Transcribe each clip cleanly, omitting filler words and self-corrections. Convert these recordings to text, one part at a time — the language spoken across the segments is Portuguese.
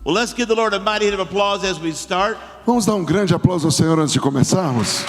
Well, let's give the Lord a mighty hand of applause as we start. Vamos dar um grande aplauso ao Senhor antes de começarmos?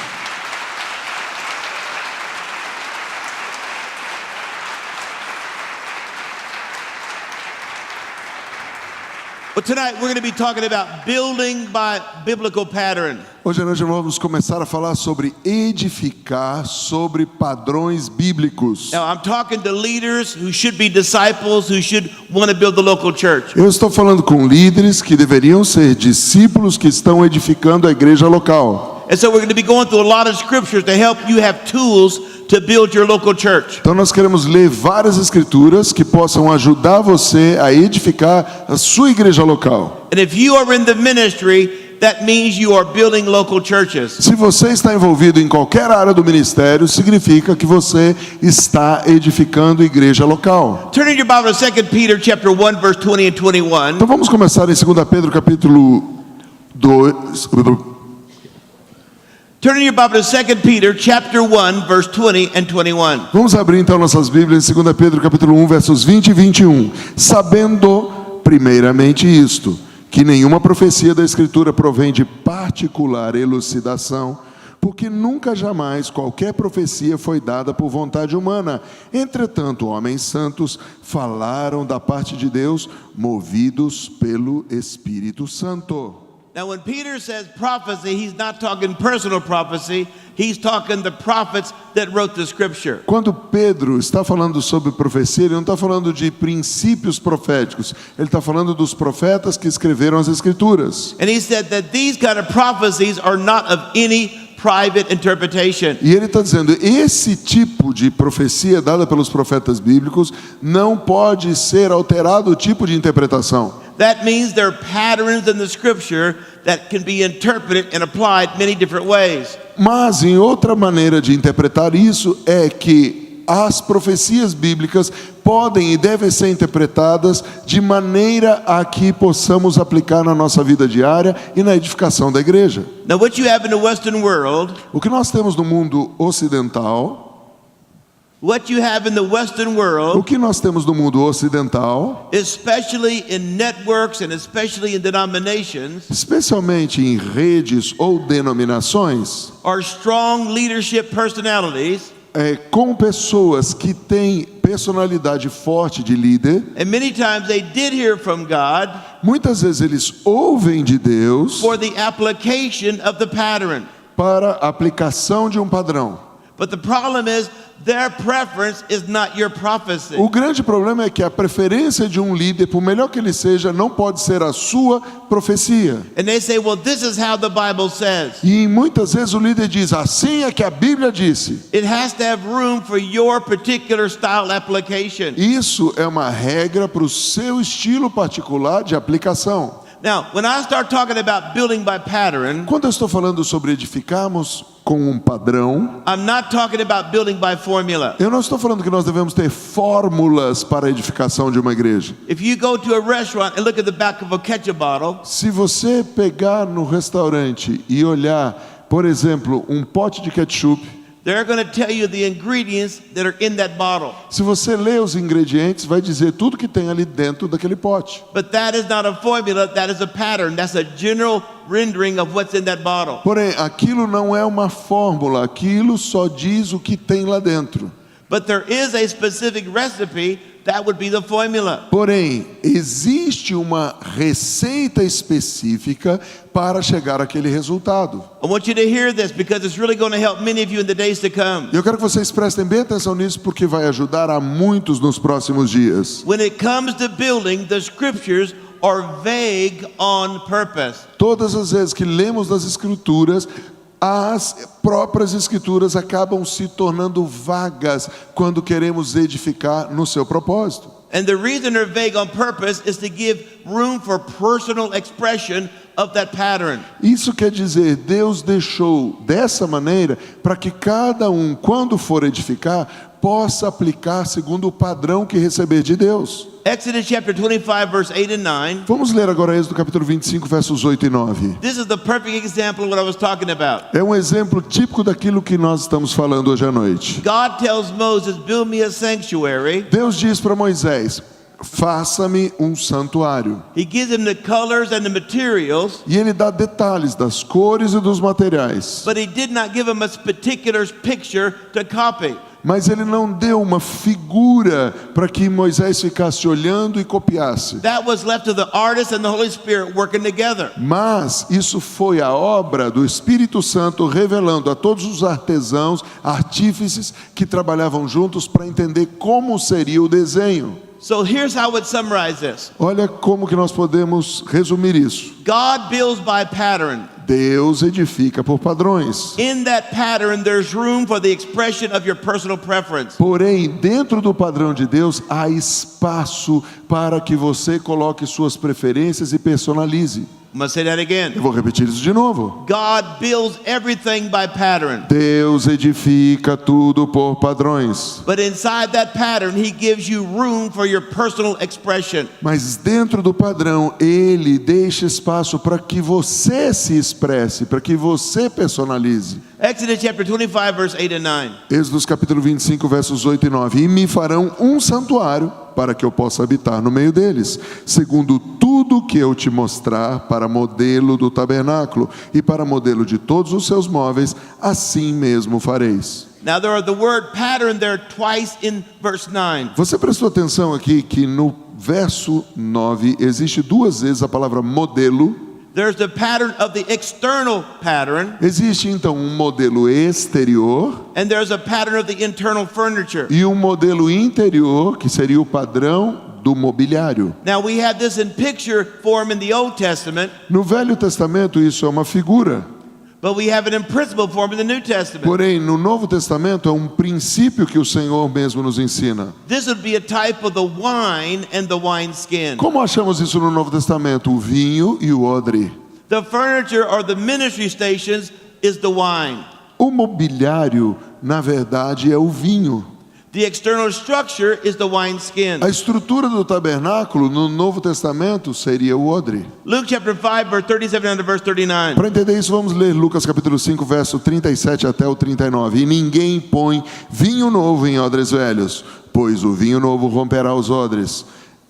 Well, tonight we're going to be talking about building by biblical pattern. Hoje à noite vamos começar a falar sobre edificar sobre padrões bíblicos. Now, I'm talking to leaders who should be disciples, who should want to build the local church. Eu estou falando com líderes que deveriam ser discípulos que estão edificando a igreja local. And so we're going to be going through a lot of scriptures to help you have tools to build your local church. Então nós queremos ler várias escrituras que possam ajudar você a edificar a sua igreja local. And if you are in the ministry, that means you are building local churches. Se você está envolvido em qualquer área do ministério, significa que você está edificando igreja local. Turn in your Bible to 2 Peter chapter 1 verse 20 and 21. Então vamos começar em 2 Pedro capítulo 2. Turn in your Bible to 2 Peter chapter 1 verse 20 and 21. Vamos abrir então nossas Bíblias em 2 Pedro capítulo 1 versos 20 e 21. Sabendo primeiramente isto, que nenhuma profecia da Escritura provém de particular elucidação, porque nunca jamais qualquer profecia foi dada por vontade humana. Entretanto, homens santos falaram da parte de Deus, movidos pelo Espírito Santo. Now, when Peter says prophecy, he's not talking personal prophecy. He's talking the prophets that wrote the scripture. Quando Pedro está falando sobre profecia, ele não está falando de princípios proféticos. Ele está falando dos profetas que escreveram as Escrituras. And he said that these kind of prophecies are not of any private interpretation. E ele está dizendo, esse tipo de profecia dada pelos profetas bíblicos não pode ser alterado o tipo de interpretação. That means there are patterns in the scripture that can be interpreted and applied many different ways. Mas, em outra maneira de interpretar isso, é que as profecias bíblicas podem e devem ser interpretadas de maneira a que possamos aplicar na nossa vida diária e na edificação da igreja. Now, what you have in the Western world, O que nós temos no mundo ocidental, what you have in the Western o world, que nós temos no mundo ocidental, especially in networks and especially in denominations, especialmente em redes ou denominações, are strong leadership personalities. com pessoas que têm personalidade forte de líder. And many times they did hear from God Muitas vezes eles ouvem de Deus for the application of the pattern. para a aplicação de um padrão. But the problem is their preference is not your prophecy. O grande problema é que a preferência de um líder, por melhor que ele seja, não pode ser a sua profecia. And they say, well, this is how the Bible says. E muitas vezes o líder diz, assim é que a Bíblia disse. It has to have room for your particular style application. Isso é uma regra para o seu estilo particular de aplicação. Now, when I start talking about building by pattern, Quando eu estou falando sobre edificarmos com um padrão, I'm not talking about building by formula. eu não estou falando que nós devemos ter fórmulas para a edificação de uma igreja. If you go to a restaurant and look at the back of a ketchup bottle, Se você pegar no restaurante e olhar, por exemplo, um pote de ketchup, they're going to tell you the ingredients that are in that bottle. se você ler os ingredientes, vai dizer tudo que tem ali dentro daquele pote. But that is not a formula, that is a pattern. That's a general rendering of what's in that bottle. Porém, aquilo não é uma fórmula, aquilo só diz o que tem lá dentro. But there is a specific recipe that would be the formula. Porém, existe uma receita específica para chegar àquele resultado. I want you to hear this because it's really going to help many of you in the days to come. Eu quero que vocês prestem bem atenção nisso, porque vai ajudar a muitos nos próximos dias. When it comes to building, the scriptures are vague on purpose. Todas as vezes que lemos das Escrituras, as próprias Escrituras acabam se tornando vagas quando queremos edificar no seu propósito. And the reason they're vague on purpose is to give room for personal expression of that pattern. Isso quer dizer, Deus deixou dessa maneira para que cada um, quando for edificar, possa aplicar segundo o padrão que receber de Deus. Exodus chapter 25 verse 8 and 9. Vamos ler agora Êxodo capítulo 25, versos 8 e 9. This is the perfect example of what I was talking about. É um exemplo típico daquilo que nós estamos falando hoje à noite. God tells Moses, build me a sanctuary. Deus diz para Moisés, faça-me um santuário. He gives him the colors and the materials, E ele dá detalhes das cores e dos materiais. but he did not give him a particular picture to copy. Mas ele não deu uma figura para que Moisés ficasse olhando e copiasse. That was left to the artist and the Holy Spirit working together. Mas isso foi a obra do Espírito Santo revelando a todos os artesãos, artífices que trabalhavam juntos para entender como seria o desenho. So here's how I would summarize this. Olha como que nós podemos resumir isso. God builds by pattern. Deus edifica por padrões. In that pattern, there's room for the expression of your personal preference. Porém, dentro do padrão de Deus, há espaço para que você coloque suas preferências e personalize. I'm going to say that again. Eu vou repetir isso de novo. God builds everything by pattern. Deus edifica tudo por padrões. But inside that pattern, He gives you room for your personal expression. Mas dentro do padrão, Ele deixa espaço para que você se expresse, para que você personalize. Exodus chapter 25, verse 8 and 9. Êxodo capítulo 25, versos 8 e 9. E me farão um santuário para que eu possa habitar no meio deles, segundo tudo que eu te mostrar, para modelo do tabernáculo e para modelo de todos os seus móveis, assim mesmo fareis. Now there are the word pattern there twice in verse 9. Você prestou atenção aqui que no verso 9 existe duas vezes a palavra modelo? There's the pattern of the external pattern, Existe então um modelo exterior and there's a pattern of the internal furniture. e um modelo interior, que seria o padrão do mobiliário. Now we have this in picture form in the Old Testament, No Velho Testamento isso é uma figura, but we have it in principle form in the New Testament. porém no Novo Testamento é um princípio que o Senhor mesmo nos ensina. This would be a type of the wine and the wineskin. Como achamos isso no Novo Testamento? O vinho e o odre. The furniture or the ministry stations is the wine. O mobiliário, na verdade, é o vinho. The external structure is the wineskin. A estrutura do tabernáculo no Novo Testamento seria o odre. Luke chapter 5, verse 37 and verse 39. Para entender isso, vamos ler Lucas capítulo 5, verso 37 até o 39. E ninguém põe vinho novo em odres velhos, pois o vinho novo romperá os odres.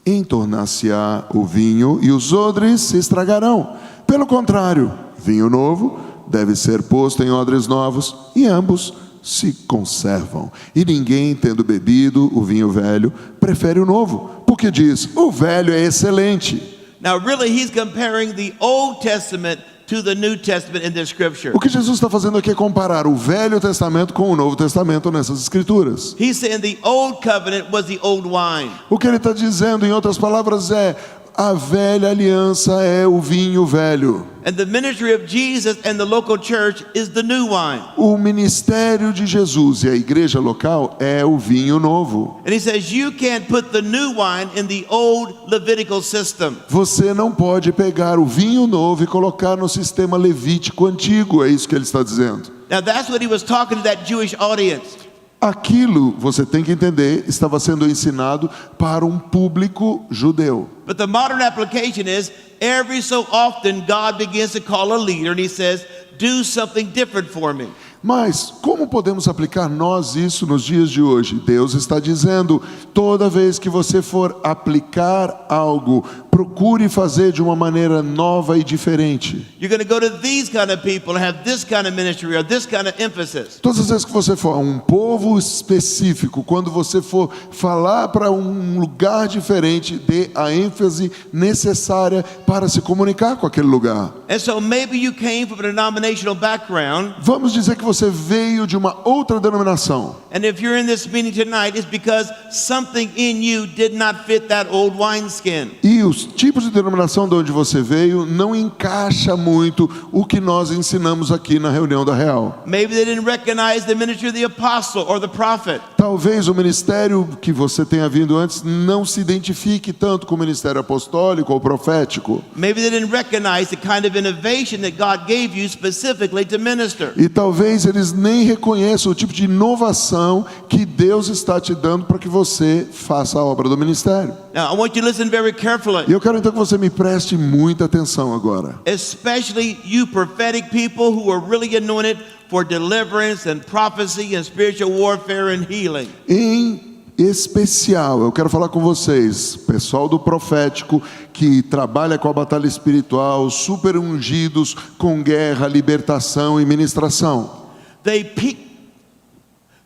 Entornar-se-á o vinho e os odres se estragarão. Pelo contrário, vinho novo deve ser posto em odres novos e ambos se conservam. E ninguém, tendo bebido o vinho velho, prefere o novo, porque diz, o velho é excelente. Now really he's comparing the Old Testament to the New Testament in this scripture. O que Jesus está fazendo aqui é comparar o Velho Testamento com o Novo Testamento nessas escrituras. He's saying the old covenant was the old wine. O que ele está dizendo, em outras palavras, é a velha aliança é o vinho velho. And the ministry of Jesus and the local church is the new wine. O ministério de Jesus e a igreja local é o vinho novo. And he says you can't put the new wine in the old Levitical system. Você não pode pegar o vinho novo e colocar no sistema levítico antigo, é isso que ele está dizendo. Now that's what he was talking to that Jewish audience. Aquilo, você tem que entender, estava sendo ensinado para um público judeu. But the modern application is every so often God begins to call a leader and he says, do something different for me. Mas como podemos aplicar nós isso nos dias de hoje? Deus está dizendo, toda vez que você for aplicar algo, procure fazer de uma maneira nova e diferente. You're going to go to these kind of people and have this kind of ministry or this kind of emphasis. Todas as vezes que você for a um povo específico, quando você for falar para um lugar diferente, dê a ênfase necessária para se comunicar com aquele lugar. And so maybe you came from a denominational background, Vamos dizer que você veio de uma outra denominação. and if you're in this meeting tonight, it's because something in you did not fit that old wineskin. E os tipos de denominação de onde você veio não encaixa muito o que nós ensinamos aqui na reunião da Real. Maybe they didn't recognize the ministry of the apostle or the prophet. Talvez o ministério que você tenha vindo antes não se identifique tanto com o ministério apostólico ou profético. Maybe they didn't recognize the kind of innovation that God gave you specifically to minister. E talvez eles nem reconheçam o tipo de inovação que Deus está te dando para que você faça a obra do ministério. Now, I want you to listen very carefully, E eu quero então que você me preste muita atenção agora. especially you prophetic people who are really anointed for deliverance and prophecy and spiritual warfare and healing. Em especial. Eu quero falar com vocês, pessoal do profético, que trabalha com a batalha espiritual, super ungidos com guerra, libertação e ministração.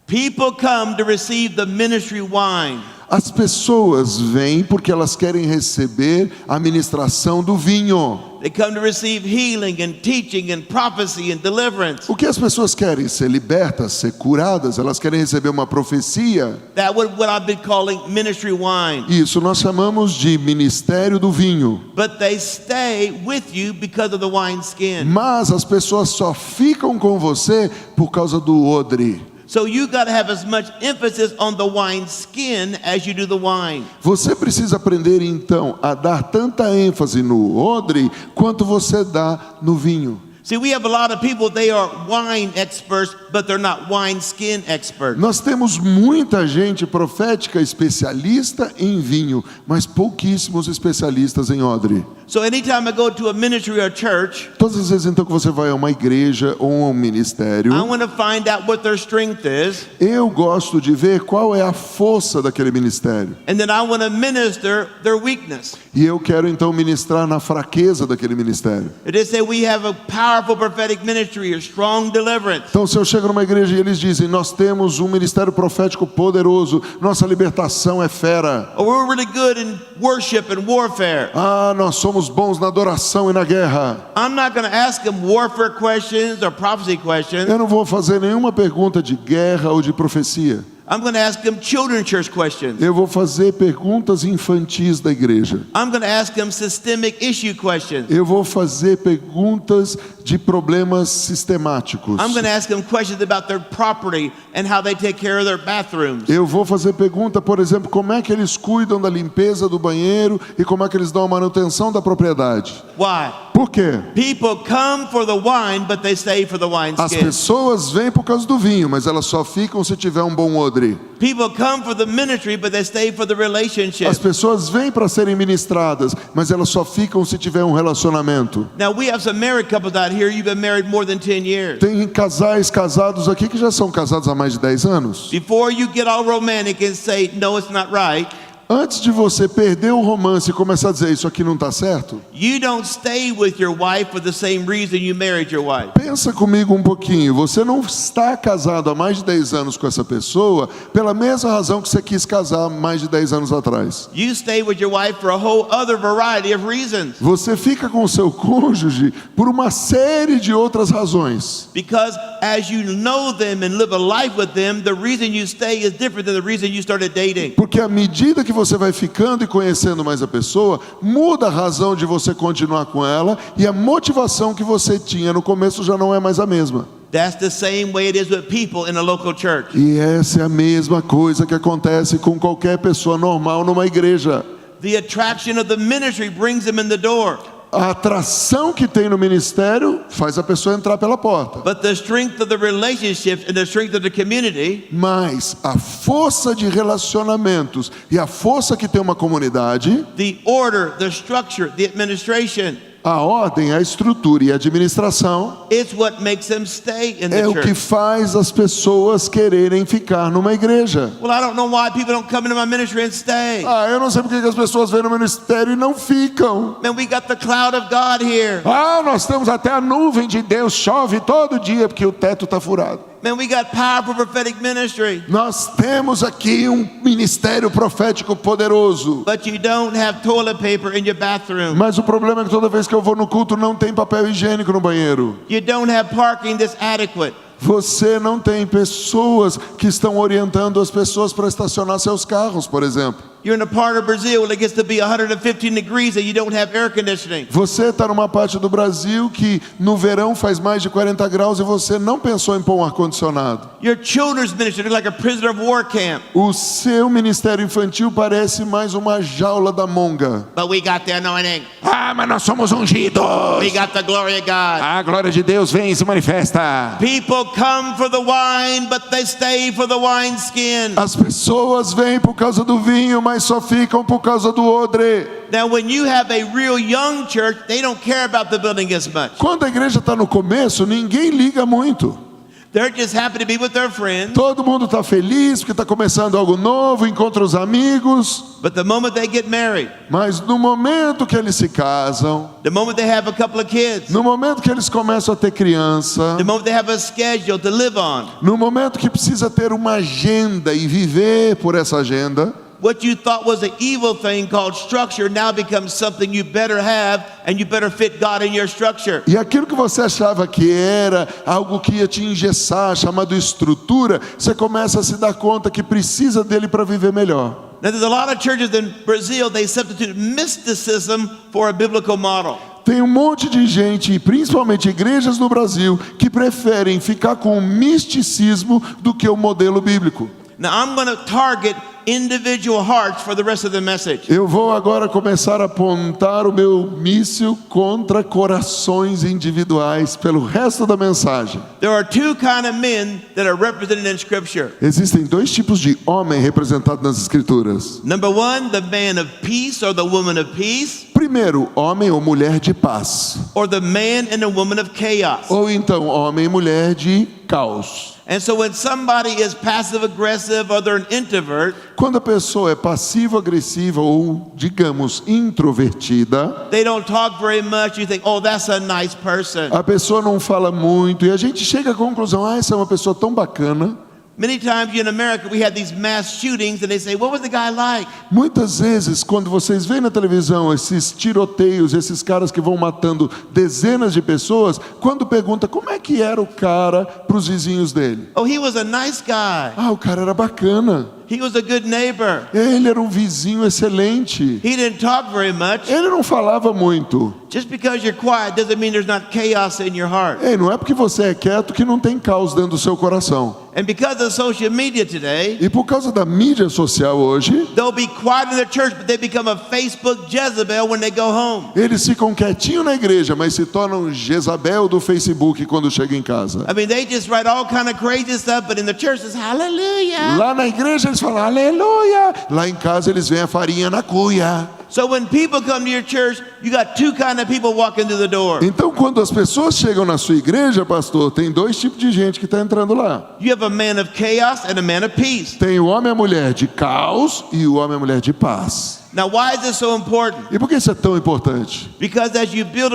People come to receive the ministry wine. As pessoas vêm porque elas querem receber a ministração do vinho. They come to receive healing and teaching and prophecy and deliverance. O que as pessoas querem? Ser libertas, ser curadas. Elas querem receber uma profecia. That what I've been calling ministry wine. Isso nós chamamos de ministério do vinho. But they stay with you because of the wine skin. Mas as pessoas só ficam com você por causa do odre. So you got to have as much emphasis on the wine skin as you do the wine. Você precisa aprender então a dar tanta ênfase no odre quanto você dá no vinho. See, we have a lot of people, they are wine experts, but they're not wine skin experts. Nós temos muita gente profética especialista em vinho, mas pouquíssimos especialistas em odre. So anytime I go to a ministry or church, Todas as vezes então que você vai a uma igreja ou a um ministério, I want to find out what their strength is, eu gosto de ver qual é a força daquele ministério. and then I want to minister their weakness. E eu quero então ministrar na fraqueza daquele ministério. They say we have a powerful prophetic ministry, a strong deliverance. Então, se eu chego numa igreja e eles dizem, nós temos um ministério profético poderoso, nossa libertação é fera. Or we're really good in worship and warfare. Ah, nós somos bons na adoração e na guerra. I'm not going to ask them warfare questions or prophecy questions. Eu não vou fazer nenhuma pergunta de guerra ou de profecia. I'm going to ask them children's church questions. Eu vou fazer perguntas infantis da igreja. I'm going to ask them systemic issue questions. Eu vou fazer perguntas de problemas sistemáticos. I'm going to ask them questions about their property and how they take care of their bathrooms. Eu vou fazer pergunta, por exemplo, como é que eles cuidam da limpeza do banheiro e como é que eles dão a manutenção da propriedade. Why? Por quê? People come for the wine, but they stay for the wine As skin. pessoas vêm por causa do vinho, mas elas só ficam se tiver um bom odre. People come for the ministry, but they stay for the relationship. As pessoas vêm para serem ministradas, mas elas só ficam se tiver um relacionamento. Now we have some married couples out here. You've been married more than 10 years. Tem casais casados aqui que já são casados há mais de 10 anos. Before you get all romantic and say, no, it's not right, Antes de você perder o romance e começar a dizer isso aqui não está certo, you don't stay with your wife for the same reason you married your wife. pensa comigo um pouquinho. Você não está casado há mais de 10 anos com essa pessoa pela mesma razão que você quis casar mais de 10 anos atrás. You stay with your wife for a whole other variety of reasons. Você fica com o seu cônjuge por uma série de outras razões. Because as you know them and live a life with them, the reason you stay is different than the reason you started dating. Porque à medida que você vai ficando e conhecendo mais a pessoa, muda a razão de você continuar com ela e a motivação que você tinha no começo já não é mais a mesma. That's the same way it is with people in a local church. E essa é a mesma coisa que acontece com qualquer pessoa normal numa igreja. The attraction of the ministry brings them in the door. A atração que tem no ministério faz a pessoa entrar pela porta. But the strength of the relationships and the strength of the community, Mas a força de relacionamentos e a força que tem uma comunidade, the order, the structure, the administration, a ordem, a estrutura e a administração it's what makes them stay in é the o que church. faz as pessoas quererem ficar numa igreja. Well, I don't know why people don't come into my ministry and stay. Ah, eu não sei porque que as pessoas vêm no ministério e não ficam. Man, we got the cloud of God here. Ah, nós temos até a nuvem de Deus, chove todo dia porque o teto está furado. Man, we got powerful prophetic ministry. Nós temos aqui um ministério profético poderoso. But you don't have toilet paper in your bathroom. Mas o problema é que toda vez que eu vou no culto não tem papel higiênico no banheiro. You don't have parking that's adequate. Você não tem pessoas que estão orientando as pessoas para estacionar seus carros, por exemplo. You're in a part of Brazil where it gets to be 115 degrees and you don't have air conditioning. Você está numa parte do Brasil que no verão faz mais de 40 graus e você não pensou em pôr um ar-condicionado. Your children's ministry is like a prisoner of war camp. O seu ministério infantil parece mais uma jaula da monga. But we got the anointing. Ah, mas nós somos ungidos. We got the glory of God. A glória de Deus vem e se manifesta. People come for the wine, but they stay for the wine skin. As pessoas vêm por causa do vinho, mas só ficam por causa do odre. Now, when you have a real young church, they don't care about the building as much. Quando a igreja está no começo, ninguém liga muito. They're just happy to be with their friends. Todo mundo está feliz porque está começando algo novo, encontra os amigos. But the moment they get married, Mas no momento que eles se casam, the moment they have a couple of kids, no momento que eles começam a ter criança, the moment they have a schedule to live on, no momento que precisa ter uma agenda e viver por essa agenda, what you thought was an evil thing called structure now becomes something you better have, and you better fit God in your structure. e aquilo que você achava que era algo que ia te engessar, chamado estrutura, você começa a se dar conta que precisa dele para viver melhor. Now, there's a lot of churches in Brazil, they substitute mysticism for a biblical model. Tem um monte de gente, principalmente igrejas no Brasil, que preferem ficar com o misticismo do que o modelo bíblico. Now, I'm going to target individual hearts for the rest of the message. Eu vou agora começar a apontar o meu míssil contra corações individuais pelo resto da mensagem. There are two kind of men that are represented in Scripture. Existem dois tipos de homem representados nas Escrituras. Number one, the man of peace or the woman of peace, Primeiro, homem ou mulher de paz. or the man and the woman of chaos. Ou então, homem e mulher de caos. And so when somebody is passive aggressive or they're an introvert, Quando a pessoa é passivo-agressiva ou, digamos, introvertida, they don't talk very much. You think, oh, that's a nice person. a pessoa não fala muito e a gente chega à conclusão, essa é uma pessoa tão bacana. Many times in America we have these mass shootings and they say, what was the guy like? Muitas vezes, quando vocês veem na televisão esses tiroteios, esses caras que vão matando dezenas de pessoas, quando pergunta como é que era o cara para os vizinhos dele. Oh, he was a nice guy. Ah, o cara era bacana. He was a good neighbor. Ele era um vizinho excelente. He didn't talk very much. Ele não falava muito. Just because you're quiet doesn't mean there's not chaos in your heart. Ei, não é porque você é quieto que não tem caos dentro do seu coração. And because of social media today, E por causa da mídia social hoje, they'll be quiet in the church, but they become a Facebook Jezebel when they go home. eles ficam quietinhos na igreja, mas se tornam Jezabel do Facebook quando chegam em casa. I mean, they just write all kind of crazy stuff, but in the church it's hallelujah. Lá na igreja eles falam aleluia. Lá em casa eles veem a farinha na cuia. So when people come to your church, you got two kind of people walking through the door. Então quando as pessoas chegam na sua igreja, pastor, tem dois tipos de gente que está entrando lá. You have a man of chaos and a man of peace. Tem o homem e a mulher de caos e o homem e a mulher de paz. Now, why is this so important? E por que isso é tão importante? Because as you build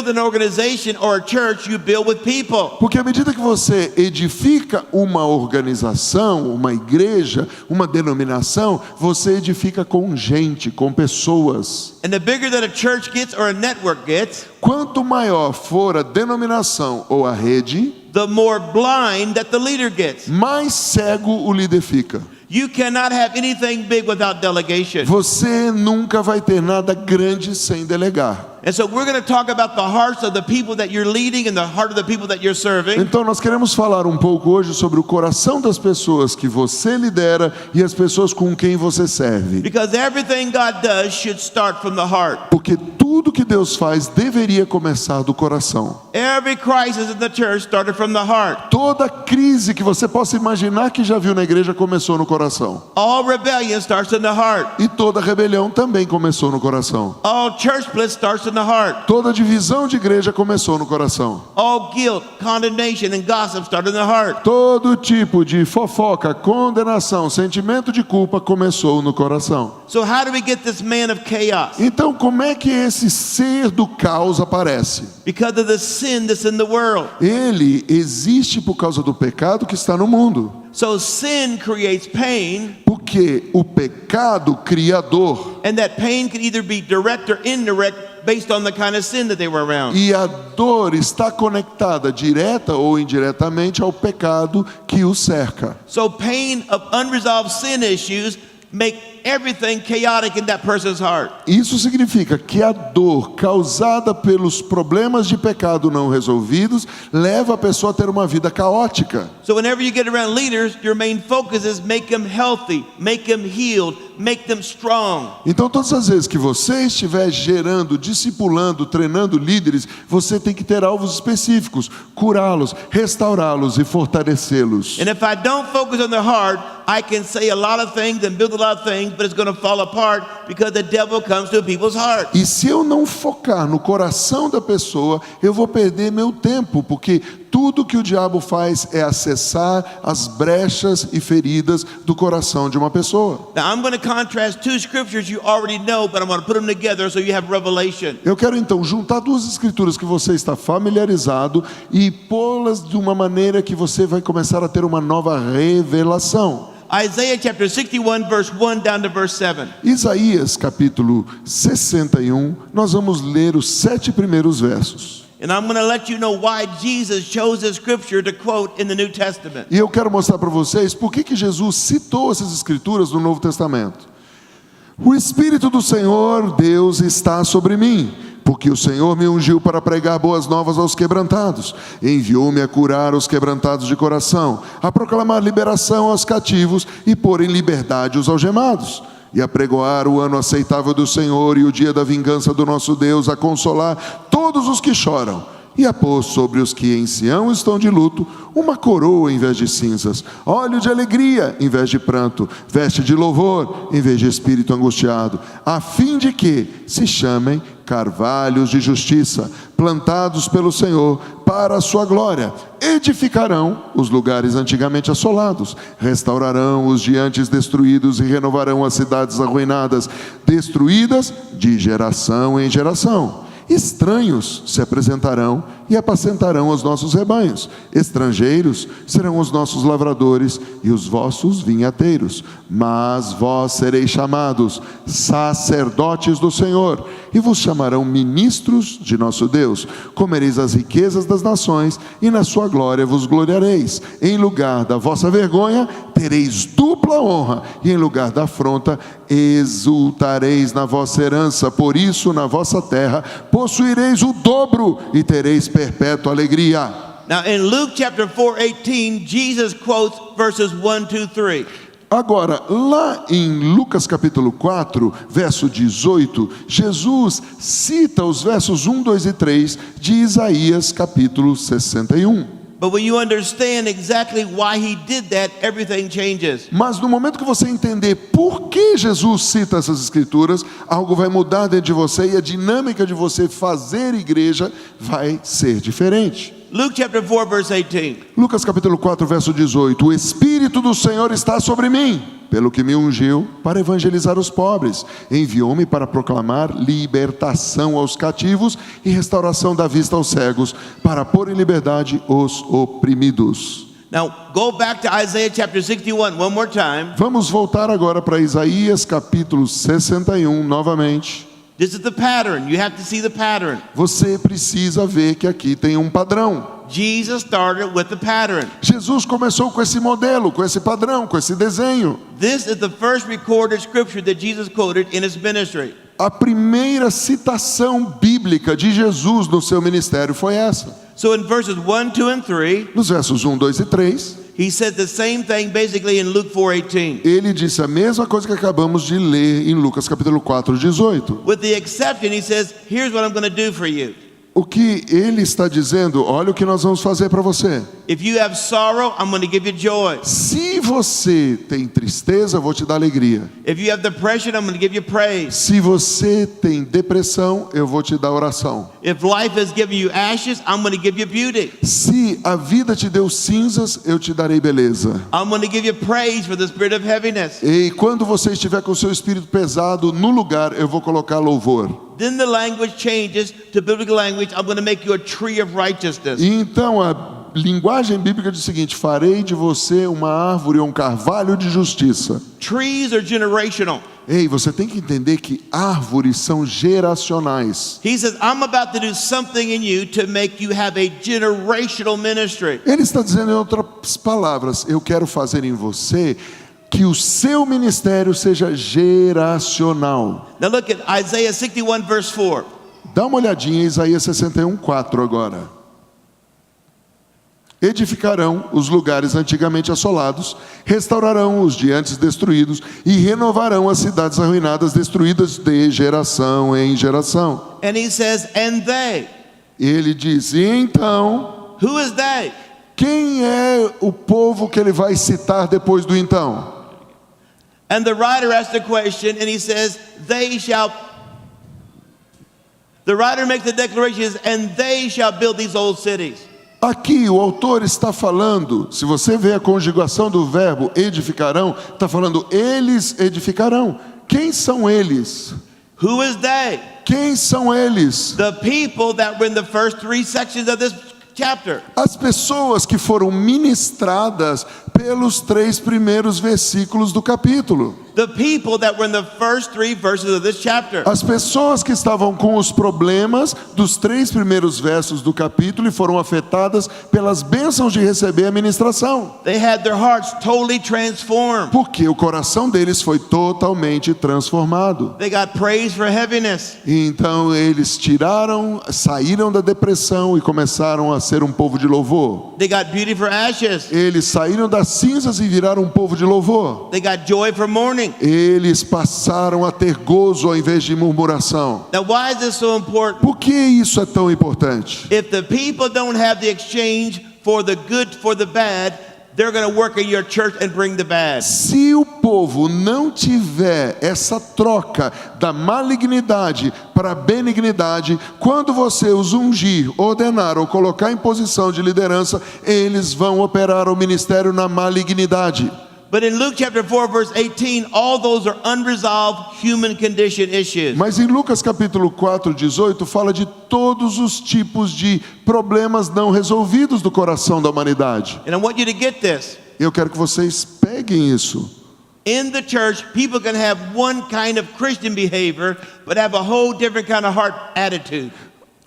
an organization or a church, you build with people. Porque à medida que você edifica uma organização, uma igreja, uma denominação, você edifica com gente, com pessoas. And the bigger that a church gets or a network gets, Quanto maior for a denominação ou a rede, the more blind that the leader gets. mais cego o líder fica. You cannot have anything big without delegation. Você nunca vai ter nada grande sem delegar. And so we're going to talk about the hearts of the people that you're leading and the heart of the people that you're serving. Então nós queremos falar um pouco hoje sobre o coração das pessoas que você lidera e as pessoas com quem você serve. Because everything God does should start from the heart. Porque tudo que Deus faz deveria começar do coração. Every crisis in the church started from the heart. Toda crise que você possa imaginar que já viu na igreja começou no coração. All rebellion starts in the heart. E toda rebelião também começou no coração. All church split starts in the heart. Toda divisão de igreja começou no coração. All guilt, condemnation, and gossip start in the heart. Todo tipo de fofoca, condenação, sentimento de culpa começou no coração. So how do we get this man of chaos? Então, como é que esse ser do caos aparece? Because of the sin that's in the world. Ele existe por causa do pecado que está no mundo. So sin creates pain, Porque o pecado cria dor. and that pain can either be direct or indirect based on the kind of sin that they were around. E a dor está conectada direta ou indiretamente ao pecado que o cerca. So pain of unresolved sin issues make everything chaotic in that person's heart. Isso significa que a dor causada pelos problemas de pecado não resolvidos leva a pessoa a ter uma vida caótica. So whenever you get around leaders, your main focus is make them healthy, make them healed, make them strong. Então, todas as vezes que você estiver gerando, discipulando, treinando líderes, você tem que ter alvos específicos, curá-los, restaurá-los e fortalecê-los. And if I don't focus on the heart, I can say a lot of things and build a lot of things, but it's going to fall apart because the devil comes to people's hearts. E se eu não focar no coração da pessoa, eu vou perder meu tempo, porque tudo que o diabo faz é acessar as brechas e feridas do coração de uma pessoa. Now, I'm going to contrast two scriptures you already know, but I'm going to put them together so you have revelation. Eu quero então juntar duas escrituras que você está familiarizado e pô-las de uma maneira que você vai começar a ter uma nova revelação. Isaiah chapter 61, verse 1 down to verse 7. Isaías capítulo 61, nós vamos ler os 7 primeiros versos. And I'm going to let you know why Jesus chose this scripture to quote in the New Testament. E eu quero mostrar para vocês por que Jesus citou essas escrituras no Novo Testamento. O Espírito do Senhor, Deus, está sobre mim, porque o Senhor me ungiu para pregar boas novas aos quebrantados. Enviou-me a curar os quebrantados de coração, a proclamar liberação aos cativos e pôr em liberdade os algemados. E a pregoar o ano aceitável do Senhor e o dia da vingança do nosso Deus, a consolar todos os que choram, e a pôr sobre os que em Sião estão de luto uma coroa em vez de cinzas, óleo de alegria em vez de pranto, veste de louvor em vez de espírito angustiado, a fim de que se chamem carvalhos de justiça, plantados pelo Senhor para a sua glória. Edificarão os lugares antigamente assolados, restaurarão os de antes destruídos e renovarão as cidades arruinadas, destruídas de geração em geração. Estranhos se apresentarão e apacentarão os nossos rebanhos. Estrangeiros serão os nossos lavradores e os vossos vinhateiros. Mas vós sereis chamados sacerdotes do Senhor, e vos chamarão ministros de nosso Deus. Comereis as riquezas das nações, e na sua glória vos gloriareis. Em lugar da vossa vergonha, tereis dupla honra, e em lugar da afronta, exultareis na vossa herança. Por isso, na vossa terra, possuireis o dobro, e tereis perpétua alegria. Now in Luke chapter 4:18, Jesus quotes verses 1, 2, 3. Agora, lá em Lucas capítulo 4, verso 18, Jesus cita os versos 1, 2 e 3 de Isaías capítulo 61. But when you understand exactly why he did that, everything changes. Mas no momento que você entender por que Jesus cita essas escrituras, algo vai mudar dentro de você e a dinâmica de você fazer igreja vai ser diferente. Luke chapter 4 verse 18. Lucas capítulo 4, verso 18. O Espírito do Senhor está sobre mim, pelo que me ungiu para evangelizar os pobres. Enviou-me para proclamar libertação aos cativos e restauração da vista aos cegos, para pôr em liberdade os oprimidos. Now go back to Isaiah chapter 61 one more time. Vamos voltar agora para Isaías capítulo 61 novamente. This is the pattern. You have to see the pattern. Você precisa ver que aqui tem um padrão. Jesus started with the pattern. Jesus começou com esse modelo, com esse padrão, com esse desenho. This is the first recorded scripture that Jesus quoted in his ministry. A primeira citação bíblica de Jesus no seu ministério foi essa. So in verses 1, 2, and 3, Nos versos 1, 2 e 3, he said the same thing basically in Luke 4:18. ele disse a mesma coisa que acabamos de ler em Lucas capítulo 4, 18. With the exception, he says, here's what I'm going to do for you. O que ele está dizendo, olha o que nós vamos fazer para você. If you have sorrow, I'm going to give you joy. Se você tem tristeza, eu vou te dar alegria. If you have depression, I'm going to give you praise. Se você tem depressão, eu vou te dar oração. If life has given you ashes, I'm going to give you beauty. Se a vida te deu cinzas, eu te darei beleza. I'm going to give you praise for the spirit of heaviness. E quando você estiver com o seu espírito pesado no lugar, eu vou colocar louvor. Then the language changes to biblical language. I'm going to make you a tree of righteousness. E então a linguagem bíblica diz o seguinte: farei de você uma árvore ou um carvalho de justiça. Trees are generational. Ei, você tem que entender que árvores são geracionais. He says, I'm about to do something in you to make you have a generational ministry. Ele está dizendo, em outras palavras, eu quero fazer em você que o seu ministério seja geracional. Now look at Isaiah 61 verse 4. Dá uma olhadinha em Isaías 61, 4 agora. Edificarão os lugares antigamente assolados, restaurarão os de antes destruídos e renovarão as cidades arruinadas, destruídas de geração em geração. And he says, and they. Ele diz, e então, Who is they? quem é o povo que ele vai citar depois do então? And the writer asks the question, and he says, the writer makes the declaration, and they shall build these old cities. Aqui o autor está falando, se você vê a conjugação do verbo edificarão, está falando eles edificarão. Quem são eles? Who is they? Quem são eles? The people that were in the first 3 sections of this chapter. As pessoas que foram ministradas pelos 3 primeiros versículos do capítulo. The people that were in the first 3 verses of this chapter. As pessoas que estavam com os problemas dos 3 primeiros versos do capítulo e foram afetadas pelas bênçãos de receber a ministração. They had their hearts totally transformed. Porque o coração deles foi totalmente transformado. They got praise for heaviness. E então eles saíram da depressão e começaram a ser um povo de louvor. They got beauty for ashes. Eles saíram das cinzas e viraram um povo de louvor. They got joy for mourning. Eles passaram a ter gozo ao invés de murmuração. Now, why is this so important? Por que isso é tão importante? If the people don't have the exchange for the good for the bad, they're going to work in your church and bring the bad. Se o povo não tiver essa troca da malignidade para a benignidade, quando você os ungir, ordenar ou colocar em posição de liderança, eles vão operar o ministério na malignidade. But in Luke chapter 4 verse 18, all those are unresolved human condition issues. Mas em Lucas capítulo 4:18 fala de todos os tipos de problemas não resolvidos do coração da humanidade. And I want you to get this. Eu quero que vocês peguem isso. In the church, people can have one kind of Christian behavior, but have a whole different kind of heart attitude.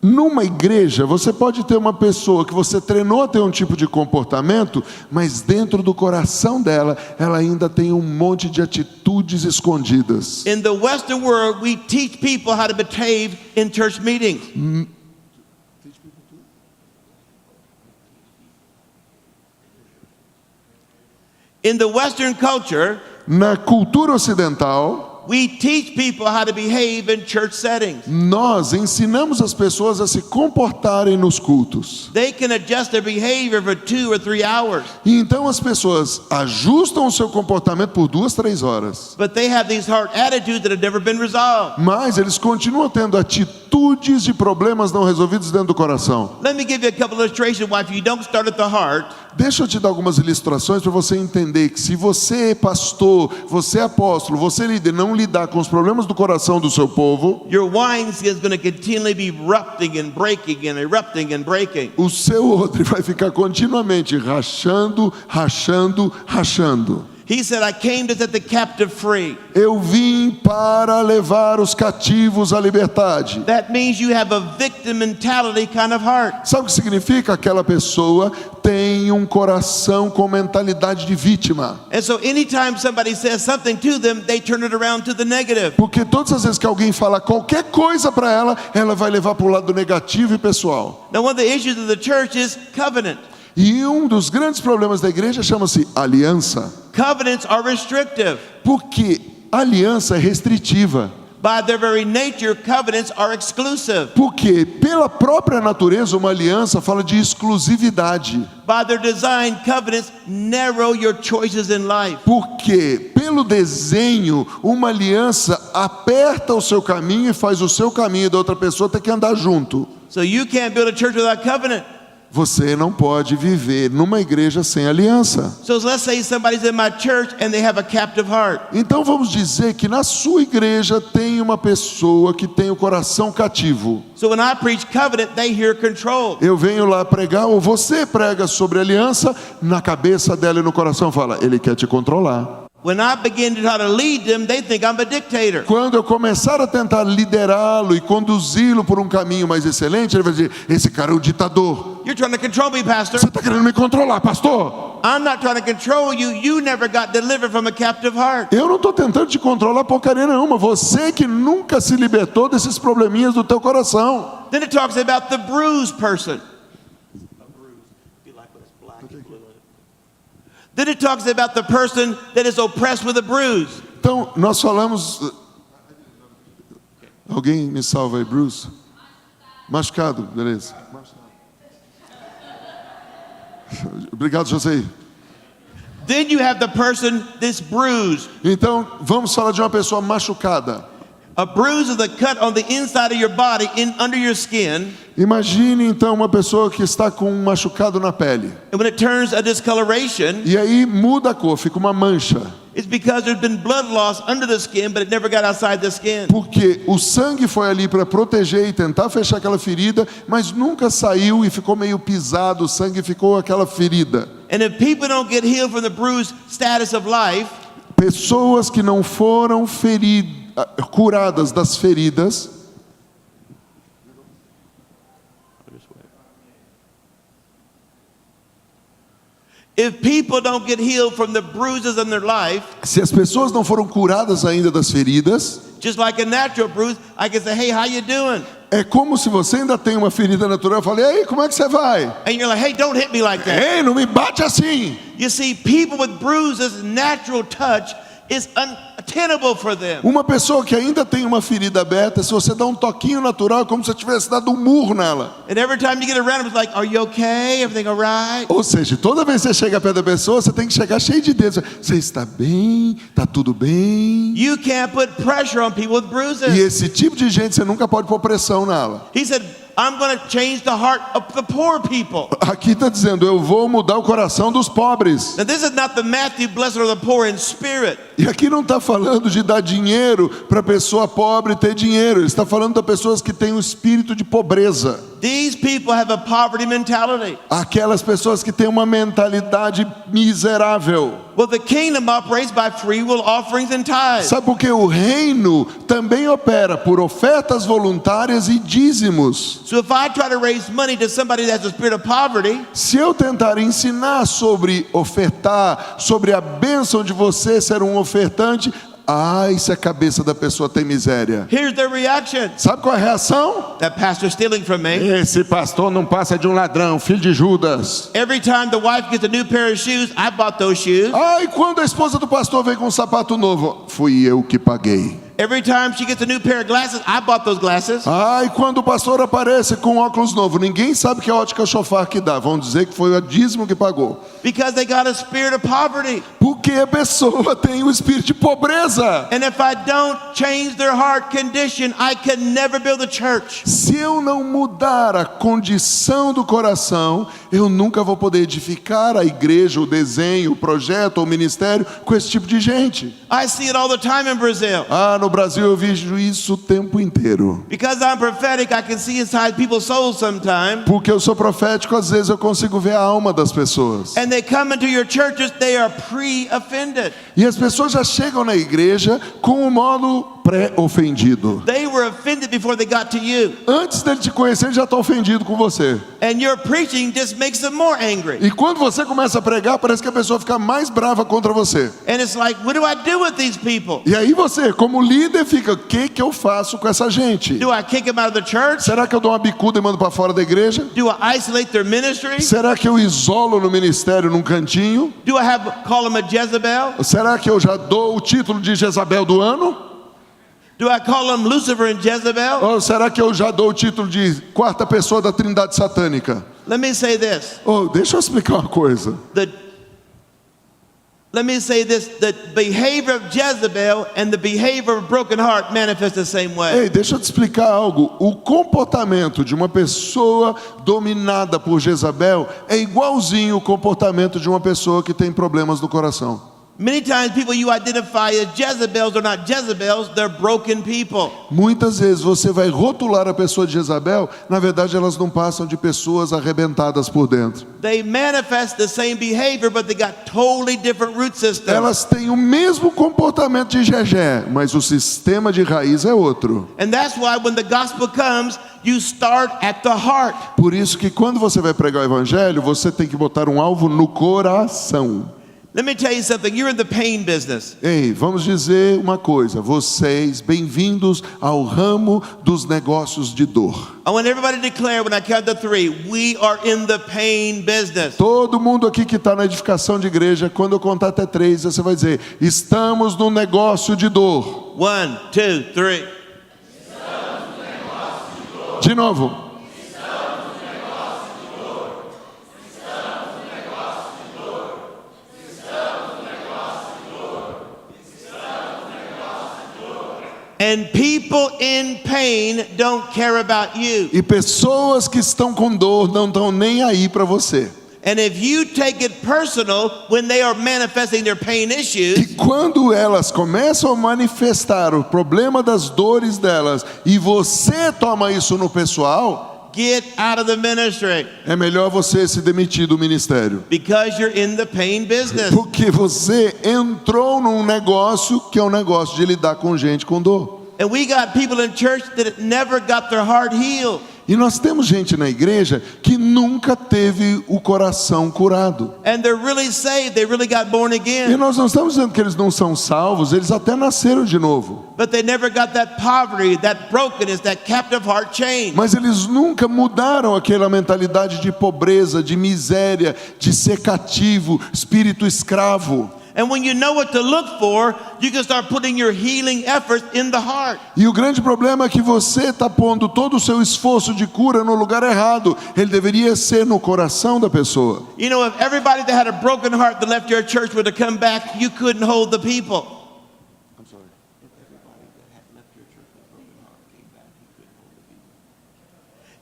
Numa igreja, você pode ter uma pessoa que você treinou a ter um tipo de comportamento, mas dentro do coração dela, ela ainda tem um monte de atitudes escondidas. In the Western world, we teach people how to behave in church meetings. In the Western culture, Na cultura ocidental, we teach people how to behave in church settings. nós ensinamos as pessoas a se comportarem nos cultos. They can adjust their behavior for 2 or 3 hours, E então as pessoas ajustam o seu comportamento por 2, 3 horas. but they have these heart attitudes that have never been resolved. Mas eles continuam tendo atitudes de problemas não resolvidos dentro do coração. Let me give you a couple illustrations why if you don't start at the heart, Deixa eu te dar algumas ilustrações para você entender que se você é pastor, você é apóstolo, você é líder, não lidar com os problemas do coração do seu povo, your wineskin is going to continually be erupting and breaking and erupting and breaking. o seu odre vai ficar continuamente rachando, rachando, rachando. He said, I came to set the captive free. Eu vim para levar os cativos à liberdade. That means you have a victim mentality kind of heart. Sabe o que significa? Aquela pessoa tem um coração com mentalidade de vítima. And so anytime somebody says something to them, they turn it around to the negative. Porque todas as vezes que alguém fala qualquer coisa para ela, ela vai levar para o lado negativo e pessoal. Now, one of the issues of the church is covenant. E um dos grandes problemas da igreja chama-se aliança. Covenants are restrictive. Porque aliança é restritiva. By their very nature, covenants are exclusive. Porque pela própria natureza uma aliança fala de exclusividade. By their design, covenants narrow your choices in life. Porque pelo desenho uma aliança aperta o seu caminho e faz o seu caminho da outra pessoa ter que andar junto. So you can't build a church without covenant. Você não pode viver numa igreja sem aliança. So let's say somebody's in my church and they have a captive heart. Então vamos dizer que na sua igreja tem uma pessoa que tem o coração cativo. So when I preach covenant, they hear control. Eu venho lá pregar, ou você prega sobre aliança, na cabeça dela e no coração fala, ele quer te controlar. When I begin to try to lead them, they think I'm a dictator. Quando eu começar a tentar liderá-lo e conduzi-lo por um caminho mais excelente, ele vai dizer, esse cara é um ditador. You're trying to control me, pastor. Você está querendo me controlar, pastor? I'm not trying to control you. You never got delivered from a captive heart. Eu não estou tentando te controlar porcaria nenhuma. Você que nunca se libertou desses probleminhas do teu coração. Then it talks about the bruised person. Then it talks about the person that is oppressed with a bruise. Então, nós falamos... Alguém me salva aí, Bruce? Machucado, beleza. Obrigado, José. Then you have the person that's bruised. Então, vamos falar de uma pessoa machucada. A bruise is a cut on the inside of your body, under your skin. Imagine então uma pessoa que está com um machucado na pele. And when it turns a discoloration, E aí muda a cor, fica uma mancha. it's because there's been blood loss under the skin, but it never got outside the skin. Porque o sangue foi ali para proteger e tentar fechar aquela ferida, mas nunca saiu e ficou meio pisado, o sangue ficou aquela ferida. And if people don't get healed from the bruised status of life, Pessoas que não foram curadas das feridas, if people don't get healed from the bruises in their life, se as pessoas não foram curadas ainda das feridas, just like a natural bruise, I can say, hey, how you doing? é como se você ainda tem uma ferida natural. Eu falei, ei, como é que você vai? And you're like, hey, don't hit me like that. Ei, não me bate assim. You see, people with bruises, natural touch is unattainable for them. Uma pessoa que ainda tem uma ferida aberta, se você dá um toquinho natural, é como se você tivesse dado um murro nela. And every time you get around, it's like, are you okay? Everything all right? Ou seja, toda vez que você chega perto da pessoa, você tem que chegar cheio de dedos. Você está bem? Está tudo bem? You can't put pressure on people with bruises. E esse tipo de gente, você nunca pode pôr pressão nela. He said, I'm going to change the heart of the poor people. Aqui está dizendo, eu vou mudar o coração dos pobres. Now, this is not the Matthew, blessed are the poor in spirit. E aqui não está falando de dar dinheiro para a pessoa pobre ter dinheiro. Ele está falando das pessoas que têm um espírito de pobreza. These people have a poverty mentality. Aquelas pessoas que têm uma mentalidade miserável. Well, the kingdom operates by free will offerings and tithes. Sabe por quê? O reino também opera por ofertas voluntárias e dízimos. So if I try to raise money to somebody that has a spirit of poverty, Se eu tentar ensinar sobre ofertar, sobre a bênção de você ser um ofertante, ai, se a cabeça da pessoa tem miséria. here's their reaction. Sabe qual é a reação? That pastor's stealing from me. Esse pastor não passa de um ladrão, filho de Judas. Every time the wife gets a new pair of shoes, I bought those shoes. Ai, quando a esposa do pastor vem com um sapato novo, fui eu que paguei. Every time she gets a new pair of glasses, I bought those glasses. Ai, quando o pastor aparece com óculos novo, ninguém sabe que ótica Chofar que dá. Vão dizer que foi o dízimo que pagou. Because they got a spirit of poverty. Porque a pessoa tem o espírito de pobreza. And if I don't change their heart condition, I can never build a church. Se eu não mudar a condição do coração, eu nunca vou poder edificar a igreja, o desenho, o projeto, o ministério com esse tipo de gente. I see it all the time in Brazil. Ah, no Brasil eu vejo isso o tempo inteiro. Because I'm prophetic, I can see inside people's souls sometimes. Porque eu sou profético, às vezes eu consigo ver a alma das pessoas. And they come into your churches, they are pre-offended. E as pessoas já chegam na igreja com o modo pré-ofendido. They were offended before they got to you. Antes dele te conhecer, ele já está ofendido com você. And your preaching just makes them more angry. E quando você começa a pregar, parece que a pessoa fica mais brava contra você. And it's like, what do I do with these people? E aí você, como líder, fica, o que eu faço com essa gente? Do I kick them out of the church? Será que eu dou uma bicuda e mando para fora da igreja? Do I isolate their ministry? Será que eu isolo no ministério num cantinho? Do I call them a Jezebel? Será que eu já dou o título de Jezabel do ano? Do I call them Lucifer and Jezebel? Ou será que eu já dou o título de quarta pessoa da Trindade Satânica? Let me say this. Oh, deixa eu explicar uma coisa. Let me say this. The behavior of Jezebel and the behavior of a broken heart manifest the same way. Ei, deixa eu te explicar algo. O comportamento de uma pessoa dominada por Jezabel é igualzinho o comportamento de uma pessoa que tem problemas no coração. Many times people you identify as Jezebels are not Jezebels, they're broken people. Muitas vezes você vai rotular a pessoa de Jezabel, na verdade elas não passam de pessoas arrebentadas por dentro. They manifest the same behavior, but they got totally different root systems. Elas têm o mesmo comportamento de Jezé, mas o sistema de raiz é outro. And that's why when the gospel comes, you start at the heart. Por isso que quando você vai pregar o evangelho, você tem que botar um alvo no coração. Let me tell you something, you're in the pain business. Ei, vamos dizer uma coisa, vocês, bem-vindos ao ramo dos negócios de dor. I want everybody to declare when I count to 3, we are in the pain business. Todo mundo aqui que está na edificação de igreja, quando eu contar até 3, você vai dizer, estamos no negócio de dor. 1, 2, 3. De novo. And people in pain don't care about you. E pessoas que estão com dor não estão nem aí para você. And if you take it personal when they are manifesting their pain E issues, quando elas começam a manifestar o problema das dores delas e você toma isso no pessoal, get out of the ministry é melhor você se demitir do ministério. because you're in the pain business. Porque você entrou num negócio que é um negócio de lidar com gente com dor. And we got people in church that never got their heart healed. E nós temos gente na igreja que nunca teve o coração curado. And they're really saved. They really got born E again. nós não estamos dizendo que eles não são salvos, eles até nasceram de novo. But they never got that poverty, that brokenness, that captive heart change. Mas eles nunca mudaram aquela mentalidade de pobreza, de miséria, de ser cativo, espírito escravo. And when you know what to look for, you can start putting your healing efforts in the heart. E o grande problema é que você está pondo todo o seu esforço de cura no lugar errado. Ele deveria ser no coração da pessoa. You know, if everybody that had a broken heart that left your church were to come back, you couldn't hold the people.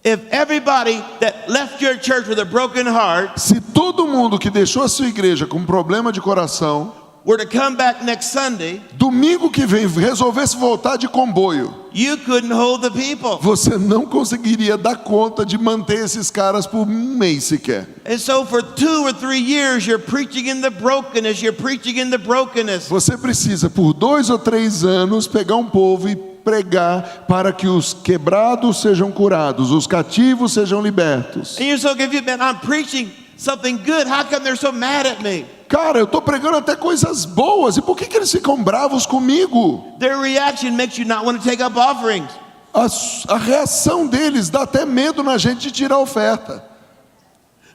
If everybody that left your church with a broken heart Se todo mundo que deixou a sua igreja com problema de coração, were to come back next Sunday, domingo que vem resolvesse voltar de comboio, you couldn't hold the people. você não conseguiria dar conta de manter esses caras por um mês sequer. And so for 2 or 3 years, you're preaching in the brokenness, you're preaching in the brokenness. Você precisa, por 2 ou 3 anos, pegar um povo e pregar para que os quebrados sejam curados, os cativos sejam libertos. And you're so confused, man, I'm preaching something good. How come they're so mad at me? Cara, eu estou pregando até coisas boas, e por que eles ficam bravos comigo? Their reaction makes you not want to take up offerings. A reação deles dá até medo na gente de tirar a oferta.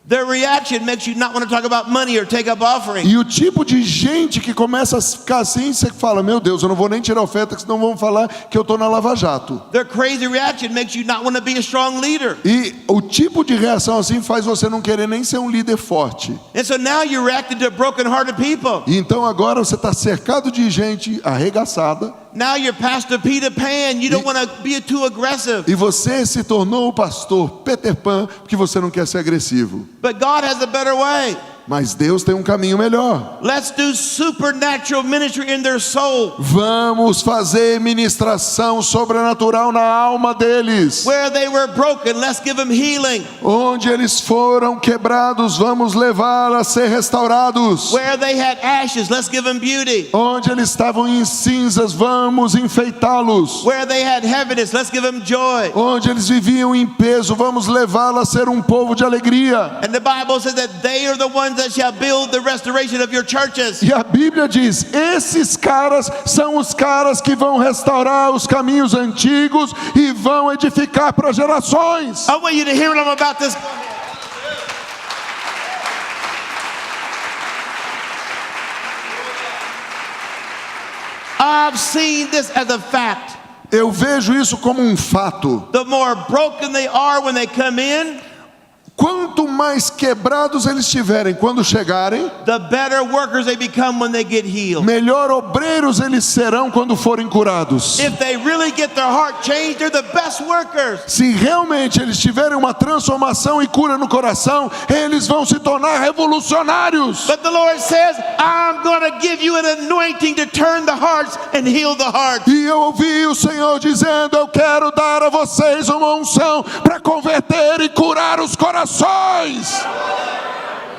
Their reaction makes you not want to talk about money or take up offerings. E o tipo de gente que começa a ficar assim, você fala, meu Deus, eu não vou nem tirar oferta, que senão vão falar que eu estou na Lava Jato. Their crazy reaction makes you not want to be a strong leader. E o tipo de reação assim faz você não querer nem ser um líder forte. And so now you're reacting to broken-hearted people. E então agora você está cercado de gente arregaçada. Now you're Pastor Peter Pan. You don't want to be too aggressive. E você se tornou o pastor Peter Pan porque você não quer ser agressivo. But God has a better way. Mas Deus tem um caminho melhor. Let's do supernatural ministry in their soul. Vamos fazer ministração sobrenatural na alma deles. Where they were broken, let's give them healing. Onde eles foram quebrados, vamos levar a ser restaurados. Where they had ashes, let's give them beauty. Onde eles estavam em cinzas, vamos enfeitá-los. Where they had heaviness, let's give them joy. Onde eles viviam em peso, vamos levá-los a ser um povo de alegria. And the Bible says that they are the ones that shall build the restoration of your churches. E a Bíblia diz, esses caras são os caras que vão restaurar os caminhos antigos e vão edificar para gerações. I want you to hear what I'm about to say. I've seen this as a fact. Eu vejo isso como um fato. The more broken they are when they come in, Quanto mais quebrados eles estiverem quando chegarem, the better workers they become when they get healed. melhor obreiros eles serão quando forem curados. If they really get their heart changed, they're the best workers. Se realmente eles tiverem uma transformação e cura no coração, eles vão se tornar revolucionários. But the Lord says, I'm going to give you an anointing to turn the hearts and heal the hearts. E eu ouvi o Senhor dizendo, eu quero dar a vocês uma unção para converter e curar os corações.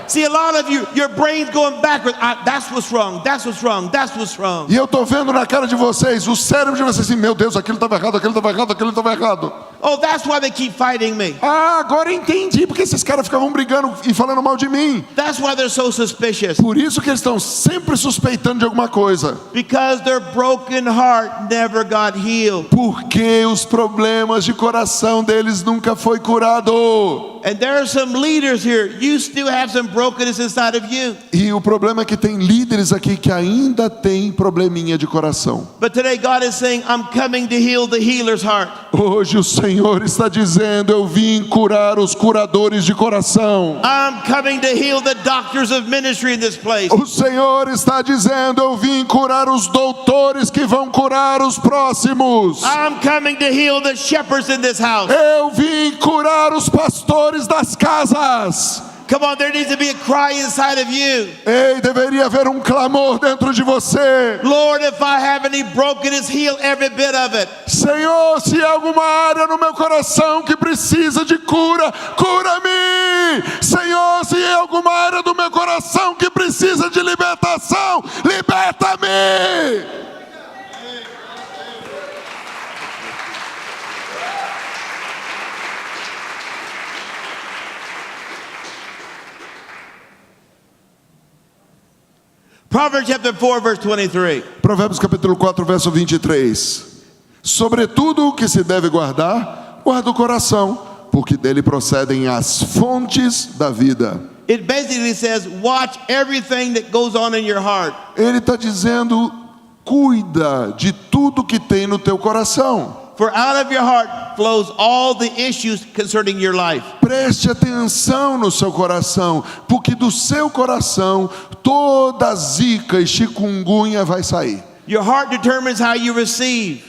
See, a lot of you, your brain's going backwards. That's what's wrong. That's what's wrong. That's what's wrong. E eu estou vendo na cara de vocês, o cérebro de vocês assim, meu Deus, aquilo estava errado, aquilo estava errado, aquilo estava errado. Oh, that's why they keep fighting me. Ah, agora entendi porque esses caras ficavam brigando e falando mal de mim. That's why they're so suspicious. Por isso que eles estão sempre suspeitando de alguma coisa. Because their broken heart never got healed. Porque os problemas de coração deles nunca foi curado. And there are some leaders here. You still have some brokenness inside of you. E o problema é que tem líderes aqui que ainda tem probleminha de coração. But today God is saying, I'm coming to heal the healer's heart. Hoje o Senhor está dizendo: eu vim curar os curadores de coração. I'm coming to heal the doctors of ministry in this place. O Senhor está dizendo: eu vim curar os doutores que vão curar os próximos. I'm coming to heal the shepherds in this house. Eu vim curar os pastores das casas. Come on, there needs to be a cry inside of you. Ei, deveria haver um clamor dentro de você. Lord, if I have any brokenness, heal every bit of it. Senhor, se há alguma área no meu coração que precisa de cura, cura-me. Senhor, se há alguma área do meu coração que precisa de libertação, liberta-me. Proverbs chapter 4, verse 23. Provérbios capítulo 4, verso 23. Sobretudo o que se deve guardar, guarda o coração, porque dele procedem as fontes da vida. It basically says, watch everything that goes on in your heart. Ele está dizendo: cuida de tudo que tem no teu coração. For out of your heart flows all the issues concerning your life. Preste atenção no seu coração, porque do seu coração toda zica e chikungunya vai sair. Your heart determines how you receive.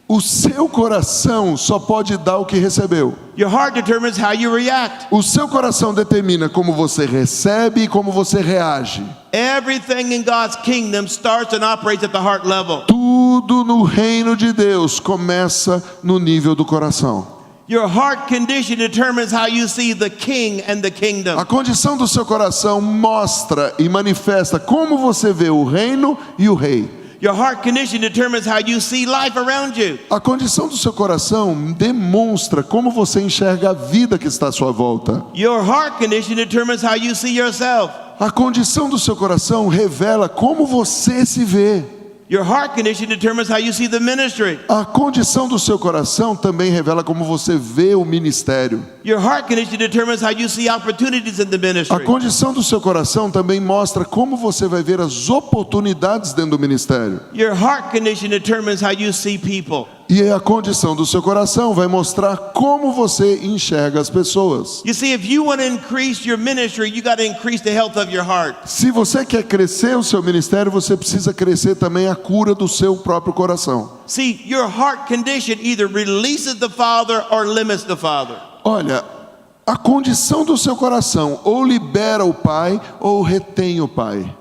O seu coração só pode dar o que recebeu. Your heart determines how you react. O seu coração determina como você recebe e como você reage. Everything in God's kingdom starts and operates at the heart level. Tudo no reino de Deus começa no nível do coração. Your heart condition determines how you see the king and the kingdom. A condição do seu coração mostra e manifesta como você vê o reino e o rei. Your heart condition determines how you see life around you. A condição do seu coração demonstra como você enxerga a vida que está à sua volta. Your heart condition determines how you see yourself. A condição do seu coração revela como você se vê. Your heart condition determines how you see the ministry. A condição do seu coração também revela como você vê o ministério. Your heart condition determines how you see opportunities in the A ministry. condição do seu coração também mostra como você vai ver as oportunidades dentro do ministério. Your heart condition determines how you see people. E a condição do seu coração vai mostrar como você enxerga as pessoas. You see, if you want to increase your ministry, you got to increase the health of your heart. Se você quer crescer o seu ministério, você precisa crescer também a cura do seu próprio coração. See, your heart condition either releases the Father or limits the Father. Olha, a condição do seu coração ou libera o Pai ou retém o Pai.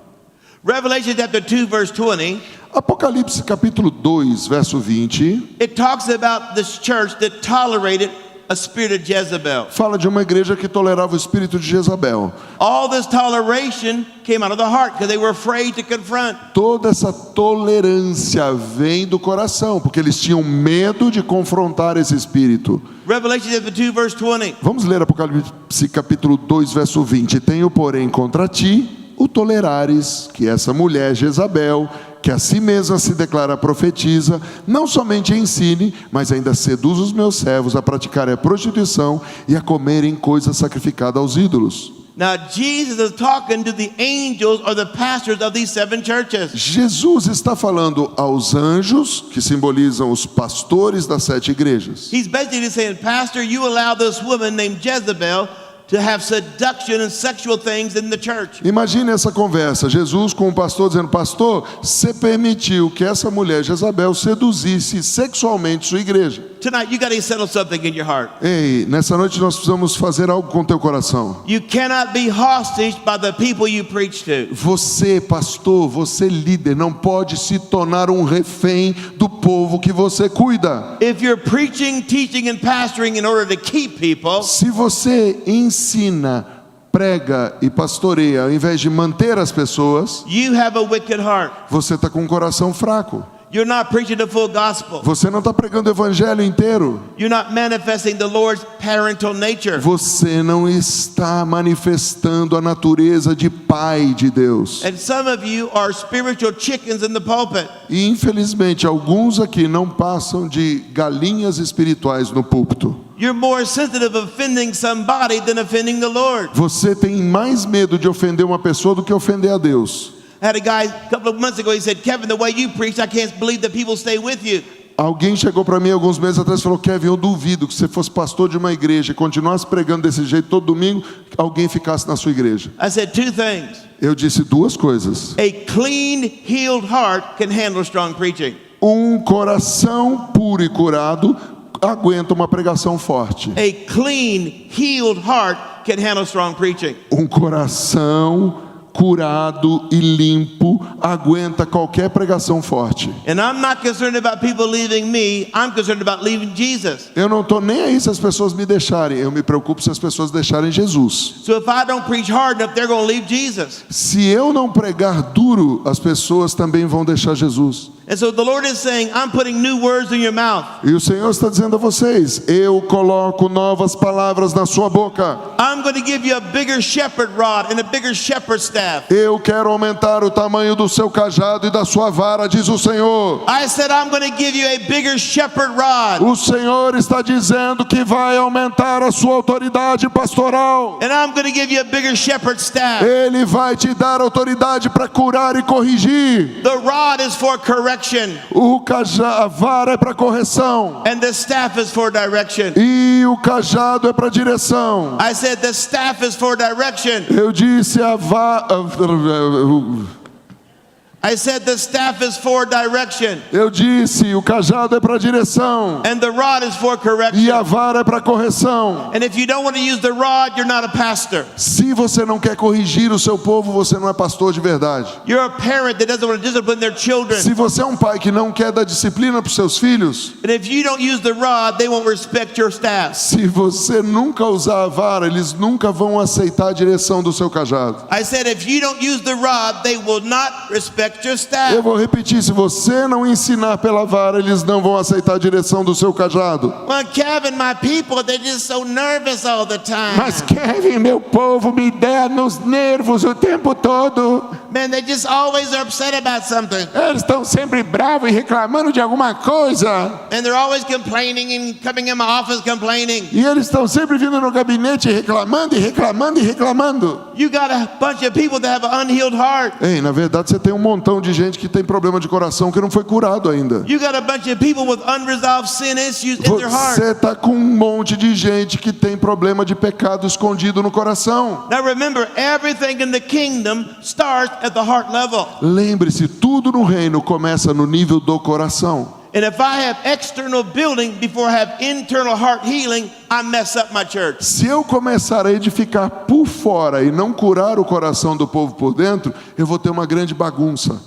Revelation chapter 2, verse 20, Apocalipse capítulo 2, verso 20, it talks about this church that tolerated a spirit of Jezebel. fala de uma igreja que tolerava o espírito de Jezabel. All this toleration came out of the heart because they were afraid to confront. Toda essa tolerância vem do coração, porque eles tinham medo de confrontar esse espírito. Revelation chapter 2, verse 20. Vamos ler Apocalipse capítulo 2, verso 20. Tenho, porém, contra ti o tolerares que essa mulher Jezabel, que a si mesma se declara profetiza, não somente ensine, mas ainda seduz os meus servos a praticarem a prostituição e a comerem coisas sacrificadas aos ídolos. Now Jesus is talking to the angels or the pastors of these 7 churches. Jesus está falando aos anjos, que simbolizam os pastores das 7 igrejas. He's basically saying, Pastor, you allow this woman named Jezebel to have seduction and sexual things in the church. Imagine essa conversa, Jesus com o pastor dizendo: pastor, você permitiu que essa mulher Jezabel seduzisse sexualmente sua igreja. Tonight you got to settle something in your heart. Ei, nessa noite nós precisamos fazer algo com teu coração. You cannot be hostage by the people you preach to. Você, pastor, você líder, não pode se tornar um refém do povo que você cuida. If you're preaching, teaching and pastoring in order to keep people, Se você ensina, prega e pastoreia ao invés de manter as pessoas, you have a wicked heart. você está com um coração fraco. You're not preaching the full gospel. Você não está pregando o evangelho inteiro. You're not manifesting the Lord's parental nature. Você não está manifestando a natureza de pai de Deus. And some of you are spiritual chickens in the pulpit. E infelizmente alguns aqui não passam de galinhas espirituais no púlpito. You're more sensitive of offending somebody than offending the Lord. Você tem mais medo de ofender uma pessoa do que ofender a Deus. I had a guy a couple of months ago, he said, Kevin, the way you preach, I can't believe that people stay with you. Alguém chegou para mim alguns meses atrás e falou: Kevin, eu duvido que você fosse pastor de uma igreja e continuasse pregando desse jeito todo domingo, alguém ficasse na sua igreja. I said two things. Eu disse duas coisas. A clean, healed heart can handle strong preaching. Um coração puro e curado aguenta uma pregação forte. A clean, healed heart can handle strong preaching. Um coração curado e limpo aguenta qualquer pregação forte. And I'm not concerned about people leaving me. I'm concerned about leaving Jesus. Eu não estou nem aí se as pessoas me deixarem. Eu me preocupo se as pessoas deixarem Jesus. So if I don't preach hard enough, they're going to leave Jesus. Se eu não pregar duro, as pessoas também vão deixar Jesus. And so the Lord is saying, I'm putting new words in your mouth. E o Senhor está dizendo a vocês: eu coloco novas palavras na sua boca. I'm going to give you a bigger shepherd rod and a bigger shepherd staff. Eu quero aumentar o tamanho do seu cajado e da sua vara, diz o Senhor. I said I'm going to give you a bigger shepherd rod. O Senhor está dizendo que vai aumentar a sua autoridade pastoral. And I'm going to give you a bigger shepherd staff. Ele vai te dar autoridade para curar e corrigir. The rod is for correction. A vara é para correção. And the staff is for direction. E o cajado é para direção. I said the staff is for direction. Eu disse a vara. I said the staff is for direction. Eu disse o cajado é para direção. And the rod is for correction. E a vara é para correção. And if you don't want to use the rod, you're not a pastor. Se você não quer corrigir o seu povo, você não é pastor de verdade. You're a parent that doesn't want to discipline their children. Se você é um pai que não quer dar disciplina para os seus filhos, And if you don't use the rod, they won't respect your staff. se você nunca usar a vara, eles nunca vão aceitar a direção do seu cajado. I said if you don't use the rod, they will not respect your staff. Eu vou repetir: se você não ensinar pela vara, eles não vão aceitar a direção do seu cajado. Well, Kevin, my people, they're just so nervous all the time. Mas Kevin, meu povo me dá nos nervos o tempo todo. Man, they just always are upset about something. Eles estão sempre bravos e reclamando de alguma coisa. And they're always complaining and coming in my office complaining. E eles estão sempre vindo no gabinete reclamando e reclamando e reclamando. You got a bunch of people that have an unhealed heart. Ei, na verdade você tem um montão de gente que tem problema de coração que não foi curado ainda. You got a bunch of people with unresolved sin issues in their heart. Você está com um monte de gente que tem problema de pecado escondido no coração. Now remember, everything in the kingdom starts at the heart level. Lembre-se, tudo no reino começa no nível do coração. And if I have external building before I have internal heart healing, I mess up my church. Se eu começar a edificar por fora e não curar o coração do povo por dentro, eu vou ter uma grande bagunça.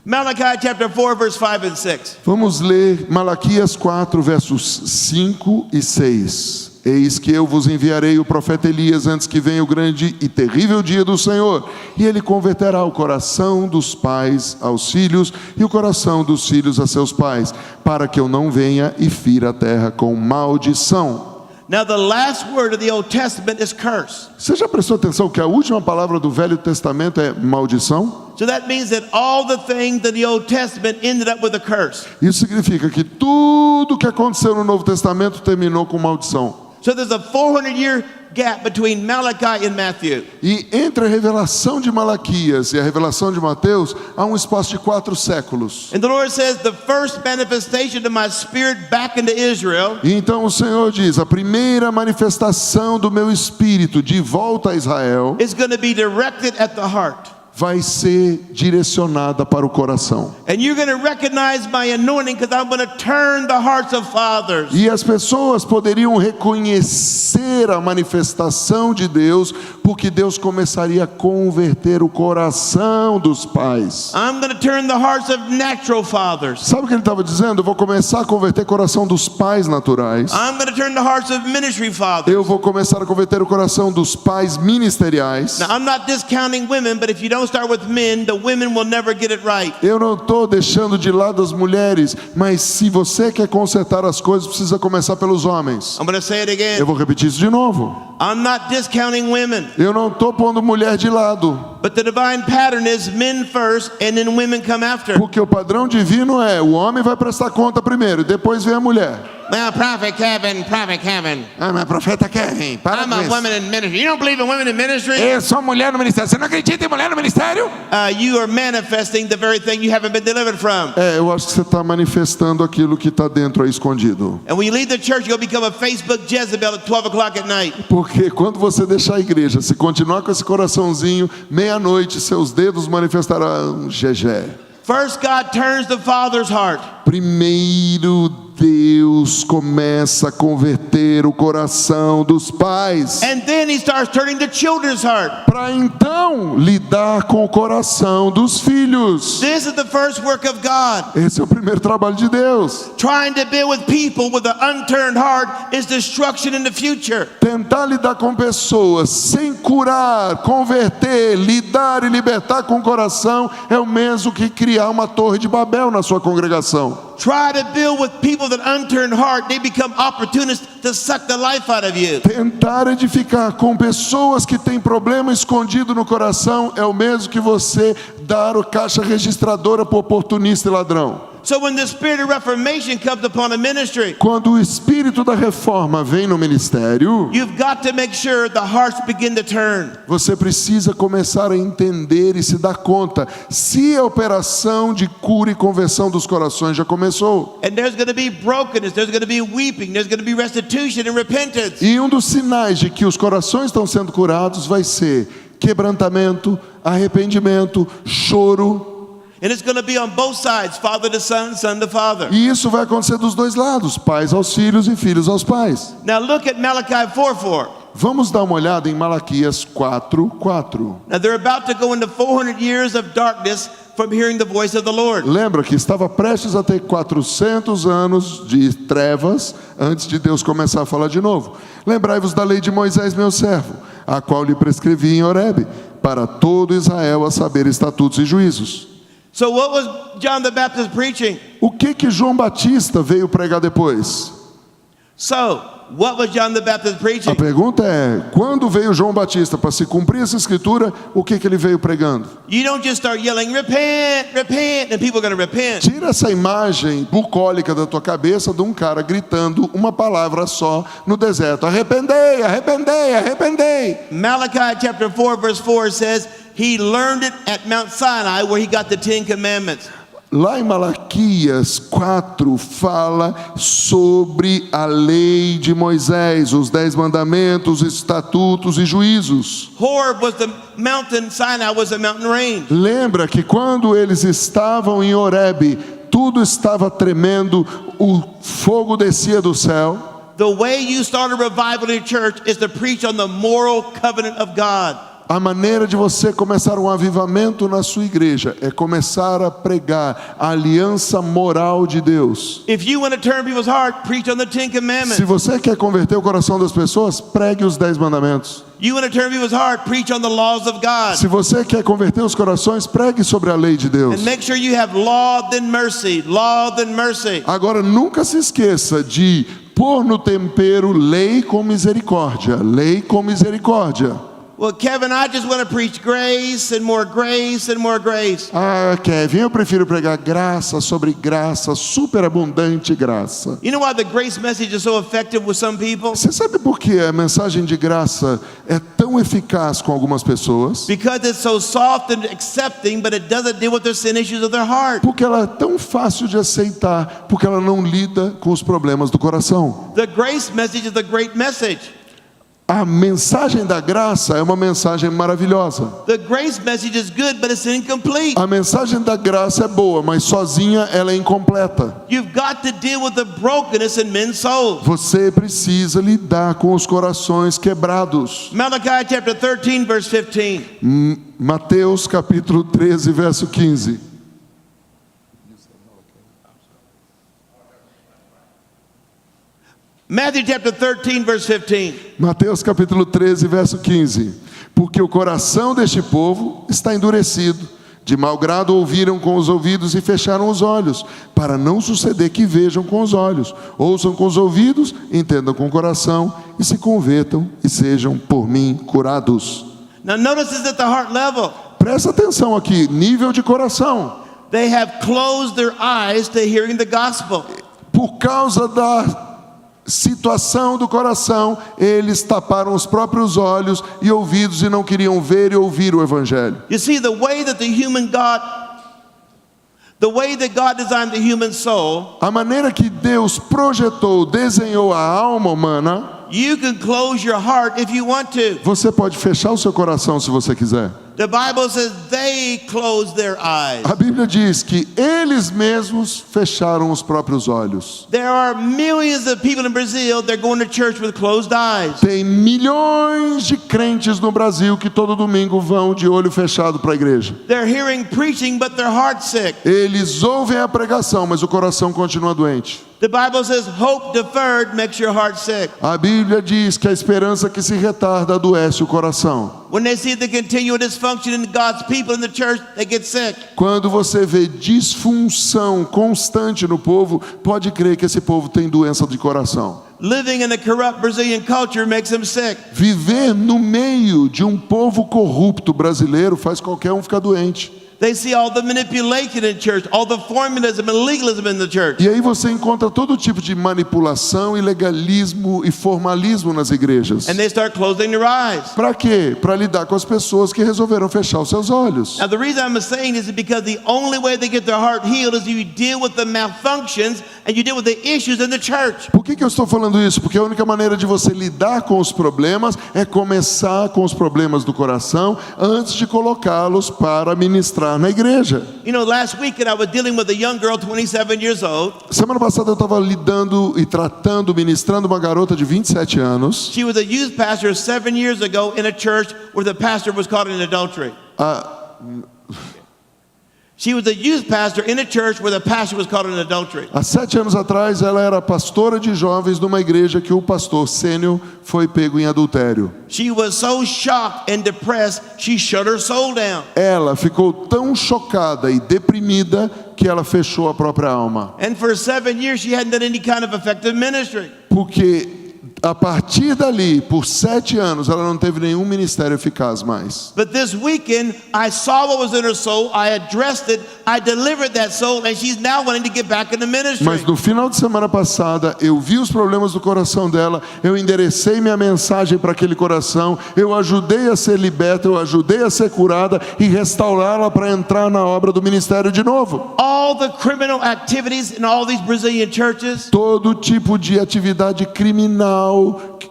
Malachi chapter 4 verse 5 and 6. Vamos ler Malaquias 4, versos 5 e 6. Eis que eu vos enviarei o profeta Elias antes que venha o grande e terrível dia do Senhor, e ele converterá o coração dos pais aos filhos e o coração dos filhos a seus pais, para que eu não venha e fira a terra com maldição. Now the last word of the Old Testament is curse. Você já prestou atenção que a última palavra do Velho Testamento é maldição? So that means that all the things in the Old Testament ended up with a curse. Isso significa que tudo que aconteceu no Novo Testamento terminou com maldição. So there's a 400-year gap between Malachi and Matthew. E entre a revelação de Malaquias e a revelação de Mateus, há um espaço de 4 séculos. And the Lord says the first manifestation of my spirit back into Israel E então o Senhor diz: a primeira manifestação do meu espírito de volta a Israel is going to be directed at the heart. vai ser direcionada para o coração. And you're going to recognize my anointing because I'm going to turn the hearts of fathers. E as pessoas poderiam reconhecer a manifestação de Deus, porque Deus começaria a converter o coração dos pais. I'm going to turn the hearts of natural fathers. Sabe o que ele estava dizendo? Eu vou começar a converter o coração dos pais naturais. I'm going to turn the hearts of ministry fathers. Eu vou começar a converter o coração dos pais ministeriais. Now, I'm not discounting women, but if you don't start with men, the women will never get it right. Eu não estou deixando de lado as mulheres, mas se você quer consertar as coisas, precisa começar pelos homens. I'm going to say it again. Eu vou repetir isso de novo. I'm not discounting women, Eu não estou pondo mulher de lado, but the divine pattern is men first and then women come after. porque o padrão divino é o homem vai prestar conta primeiro, depois vem a mulher. Well, Prophet Kevin. Ah, mas profeta Kevin, para I'm com a isso. woman in ministry. You don't believe in women in ministry? Eu sou mulher no ministério. Você não acredita em mulher no ministério? You are manifesting the very thing you haven't been delivered from. Eu acho que você está manifestando aquilo que está dentro aí escondido. And when you leave the church, you'll become a Facebook Jezebel at 12 o'clock at night. Porque quando você deixar a igreja, se continuar com esse coraçãozinho, meia-noite seus dedos manifestarão GG. First, God turns the father's heart. Primeiro Deus começa a converter o coração dos pais, And then he starts turning the children's heart. para então lidar com o coração dos filhos. This is the first work of God. Esse é o primeiro trabalho de Deus. Trying to deal with people with an unturned heart is destruction in the future. Tentar lidar com pessoas sem curar, converter, lidar e libertar com o coração é o mesmo que criar uma torre de Babel na sua congregação. Try to deal with people with an unturned heart, they become opportunists to suck the life out of you. Tentar edificar com pessoas que têm problema escondido no coração é o mesmo que você dar o caixa registradora para o oportunista e ladrão. So when the spirit of reformation comes upon a ministry, Quando o espírito da reforma vem no ministério, you've got to make sure the hearts begin to turn. você precisa começar a entender e se dar conta se a operação de cura e conversão dos corações já começou. And there's going to be brokenness, there's going to be weeping, there's going to be restitution and repentance. E um dos sinais de que os corações estão sendo curados vai ser quebrantamento, arrependimento, choro. And it's going to be on both sides, father to son, son to father. E isso vai acontecer dos dois lados, pais aos filhos e filhos aos pais. Now look at Malachi 4:4. Vamos dar uma olhada em Malaquias 4:4. Now they're about to go into 400 years of darkness from hearing the voice of the Lord. Lembra que estava prestes a ter 400 anos de trevas antes de Deus começar a falar de novo. Lembrai-vos da lei de Moisés, meu servo, a qual lhe prescrevi em Horebe, para todo Israel a saber estatutos e juízos. So what was John the Baptist preaching? O que João Batista veio pregar depois? So, what was John the Baptist A preaching? pergunta é, quando veio João Batista para se cumprir essa escritura, o que ele veio pregando? You don't just start yelling, repent, repent, and people are going to repent. Tira essa imagem bucólica da tua cabeça de um cara gritando uma palavra só no deserto: arrependei, arrependei, arrependei. Malachi chapter 4 verse 4 says, he learned it at Mount Sinai where he got the 10 commandments. Lá em Malaquias 4 fala sobre a lei de Moisés, os 10 mandamentos, estatutos e juízos. Horeb was the mountain, Sinai was a mountain range. Lembra que quando eles estavam em Horebe, tudo estava tremendo, o fogo descia do céu. The way you start a revival in church is to preach on the moral covenant of God. A maneira de você começar um avivamento na sua igreja é começar a pregar a aliança moral de Deus. If you want to turn people's heart, preach on the 10 commandments. Se você quer converter o coração das pessoas, pregue os 10 mandamentos. You want to turn people's heart, preach on the laws of God. Se você quer converter os corações, pregue sobre a lei de Deus. And make sure you have law then mercy, law then mercy. Agora, nunca se esqueça de pôr no tempero lei com misericórdia. Lei com misericórdia. Well, Kevin, I just want to preach grace and more grace and more grace. Ah, Kevin, eu prefiro pregar graça sobre graça, superabundante graça. You know why the grace message is so effective with some people? Você sabe por que a mensagem de graça é tão eficaz com algumas pessoas? Because it's so soft and accepting, but it doesn't deal with their sin issues of their heart. Porque ela é tão fácil de aceitar, porque ela não lida com os problemas do coração. The grace message is a great message. A mensagem da graça é uma mensagem maravilhosa. The grace message is good, but it's incomplete. A mensagem da graça é boa, mas sozinha ela é incompleta. You've got to deal with the brokenness in men's souls. Você precisa lidar com os corações quebrados. Malachi chapter 13 verse 15. Mateus capítulo 13, verso 15. Matthew chapter 13 verse 15. Mateus capítulo 13, verso 15. Porque o coração deste povo está endurecido. De mau grado ouviram com os ouvidos e fecharam os olhos, para não suceder que vejam com os olhos, ouçam com os ouvidos, entendam com o coração e se convertam e sejam por mim curados. Now notice this at the heart level. Presta atenção aqui, nível de coração. They have closed their eyes to hearing the gospel. Por causa da situação do coração, eles taparam os próprios olhos e ouvidos e não queriam ver e ouvir o evangelho. You see, the way that God designed the human soul, A maneira que Deus projetou, desenhou a alma humana, you can close your heart if you want to. você pode fechar o seu coração se você quiser. The Bible says they closed their eyes. A Bíblia diz que eles mesmos fecharam os próprios olhos. There are millions of people in Brazil, they're going to church with closed eyes. Tem milhões de crentes no Brasil que todo domingo vão de olho fechado para a igreja. They're hearing preaching, but their heart's sick. Eles ouvem a pregação, mas o coração continua doente. The Bible says hope deferred makes your heart sick. A Bíblia diz que a esperança que se retarda adoece o coração. When they see the continual dysfunction in God's people in the church, they get sick. Quando você vê disfunção constante no povo, pode crer que esse povo tem doença de coração. Living in a corrupt Brazilian culture makes them sick. Viver no meio de um povo corrupto brasileiro faz qualquer um ficar doente. They see all the manipulation in church, all the formalism and legalism in the church. E aí você encontra todo tipo de manipulação e legalismo e formalismo nas igrejas. And they start closing their eyes. Para quê? Para lidar com as pessoas que resolveram fechar os seus olhos. Now the reason I'm saying this is because the only way they get their heart healed is you deal with the malfunctions and you deal with the issues in the church. Por que eu estou falando isso? Porque a única maneira de você lidar com os problemas é começar com os problemas do coração antes de colocá-los para ministrar na igreja. You know, last weekend I was dealing with a young girl, 27 years old. Semana passada eu estava lidando e tratando, ministrando uma garota de 27 anos. She was a youth pastor 7 years ago in a church where the pastor was caught in adultery. She was a youth pastor in a church where the pastor was caught in adultery. Há 7 anos atrás, ela era pastora de jovens numa igreja que o pastor sênior foi pego em adultério. She was so shocked and depressed, she shut her soul down. Ela ficou tão chocada e deprimida que ela fechou a própria alma. And for 7 years, she hadn't done any kind of effective ministry. Porque a partir dali, por 7 anos, ela não teve nenhum ministério eficaz mais. But this weekend, I saw what was in her soul, I addressed it, I delivered that soul, and she's now wanting to get back in the ministry. Mas no final de semana passada, eu vi os problemas do coração dela, eu enderecei minha mensagem para aquele coração, eu ajudei a ser liberta, eu ajudei a ser curada e restaurá-la para entrar na obra do ministério de novo. All the criminal activities in all these Brazilian churches, Todo tipo de atividade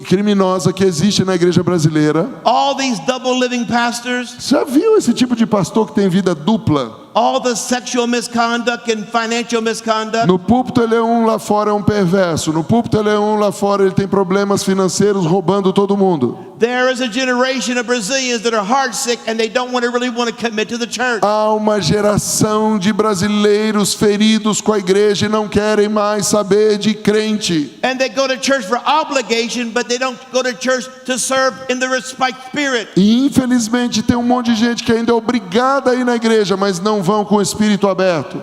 criminosa que existe na igreja brasileira. all these double living pastors, Já viu esse tipo de pastor que tem vida dupla? all the sexual misconduct and financial misconduct. No púlpito ele é um, lá fora é um perverso. No púlpito ele é um, lá fora ele tem problemas financeiros, roubando todo mundo. There is a generation of Brazilians that are heartsick and they don't really want to commit to the church. Há uma geração de brasileiros feridos com a igreja e não querem mais saber de crente. And they go to church for obligation, but they don't go to church to serve in the respect spirit. E infelizmente tem um monte de gente que ainda é obrigada a ir na igreja, mas não vão com o espírito aberto.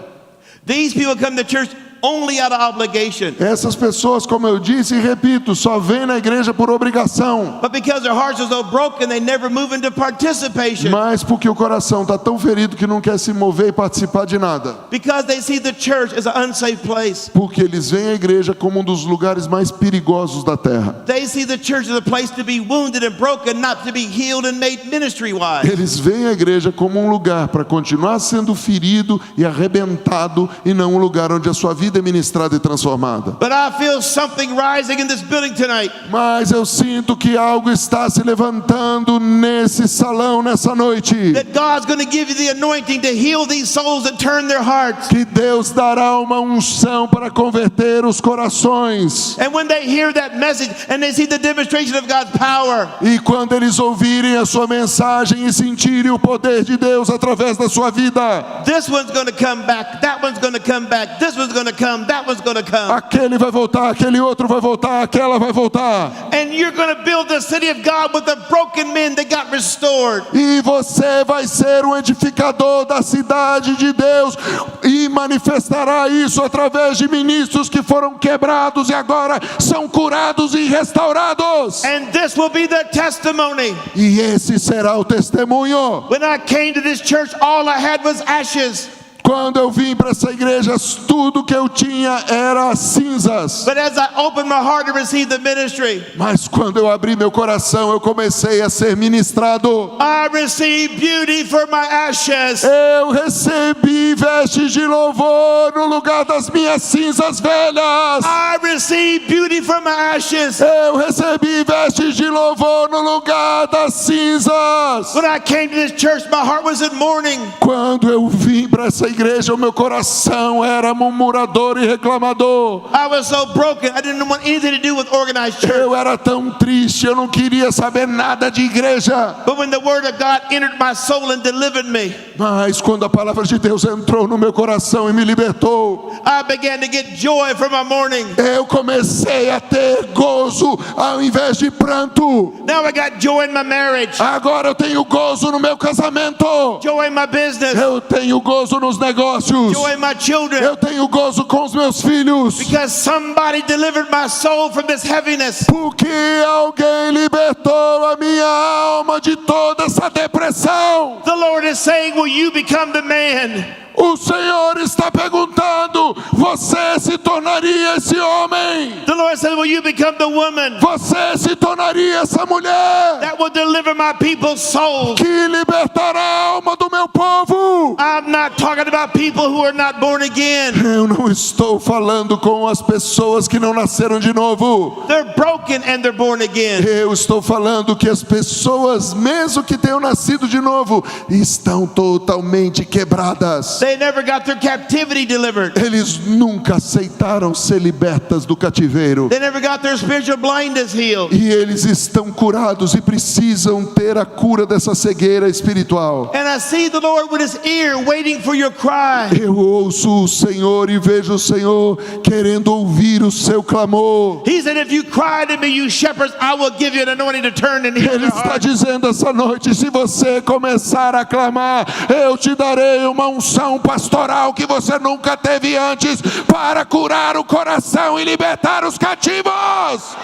These people come to church only out of obligation. Essas pessoas, como eu disse e repito, só vêm na igreja por obrigação. But because their hearts are so broken, they never move into participation. Mas porque o coração está tão ferido que não quer se mover e participar de nada. Because they see the church as an unsafe place. Porque eles veem a igreja como um dos lugares mais perigosos da terra. They see the church as a place to be wounded and broken, not to be healed and made ministry-wise. Eles veem a igreja como um lugar para continuar sendo ferido e arrebentado e não um lugar onde a sua vida é ministrada e transformada. But I feel something rising in this building tonight. Mas eu sinto que algo está se levantando nesse salão nessa noite. That God's going to give you the anointing to heal these souls and turn their hearts. Que Deus dará uma unção para converter os corações. And when they hear that message and they see the demonstration of God's power, E quando eles ouvirem a sua mensagem e sentirem o poder de Deus através da sua vida, this one's going to come back, that one's going to come back, this one's going to come, that one's going to come. Aquele vai voltar, aquele outro vai voltar, aquela vai voltar. And you're going to build the city of God with the broken men that got restored. E você vai ser um edificador da cidade de Deus e manifestará isso através de ministros que foram quebrados e agora são curados e restaurados. And this will be the testimony. E esse será o testemunho. When I came to this church, all I had was ashes. Quando eu vim para essa igreja, tudo que eu tinha era cinzas. But as I opened my heart to receive the ministry, Mas quando eu abri meu coração, eu comecei a ser ministrado. I received beauty for my ashes. Eu recebi vestes de louvor no lugar das minhas cinzas velhas. I received beauty for my ashes. Eu recebi vestes de louvor no lugar das cinzas. When I came to this church, my heart was in mourning. Quando eu vim para essa igreja, o meu coração era murmurador e reclamador. I was so broken, I didn't want anything to do with organized church. Eu era tão triste, eu não queria saber nada de igreja. But when the word of God entered my soul and delivered me, Mas quando a palavra de Deus entrou no meu coração e me libertou, I began to get joy for my mourning. eu comecei a ter gozo ao invés de pranto. Now I got joy in my marriage, Agora eu tenho gozo no meu casamento. joy in my business, Eu tenho gozo nos negócios. joy in my children. Eu tenho gozo com os meus filhos. Because somebody delivered my soul from this heaviness. Porque alguém libertou a minha alma de toda essa depressão. The Lord is saying, will you become the man? O Senhor está perguntando: você se tornaria esse homem? The Lord said, will you become the woman Você se tornaria essa mulher that will deliver my people's souls? que libertará a alma do meu povo? I'm not talking about people who are not born again. Eu não estou falando com as pessoas que não nasceram de novo. They're broken and they're born again. Eu estou falando que as pessoas, mesmo que tenham nascido de novo, estão totalmente quebradas. They never got their captivity delivered. Eles nunca aceitaram ser libertas do cativeiro. They never got their spiritual blindness healed. E eles estão curados e precisam ter a cura dessa cegueira espiritual. And I see the Lord with his ear waiting for your cry. Eu ouço o Senhor e vejo o Senhor querendo ouvir o seu clamor. He said, if you cry to me, you shepherds, I will give you an anointing to turn and heal Ele your está heart. dizendo essa noite: se você começar a clamar, eu te darei uma unção pastoral que você nunca teve antes, para curar o coração e libertar os cativos.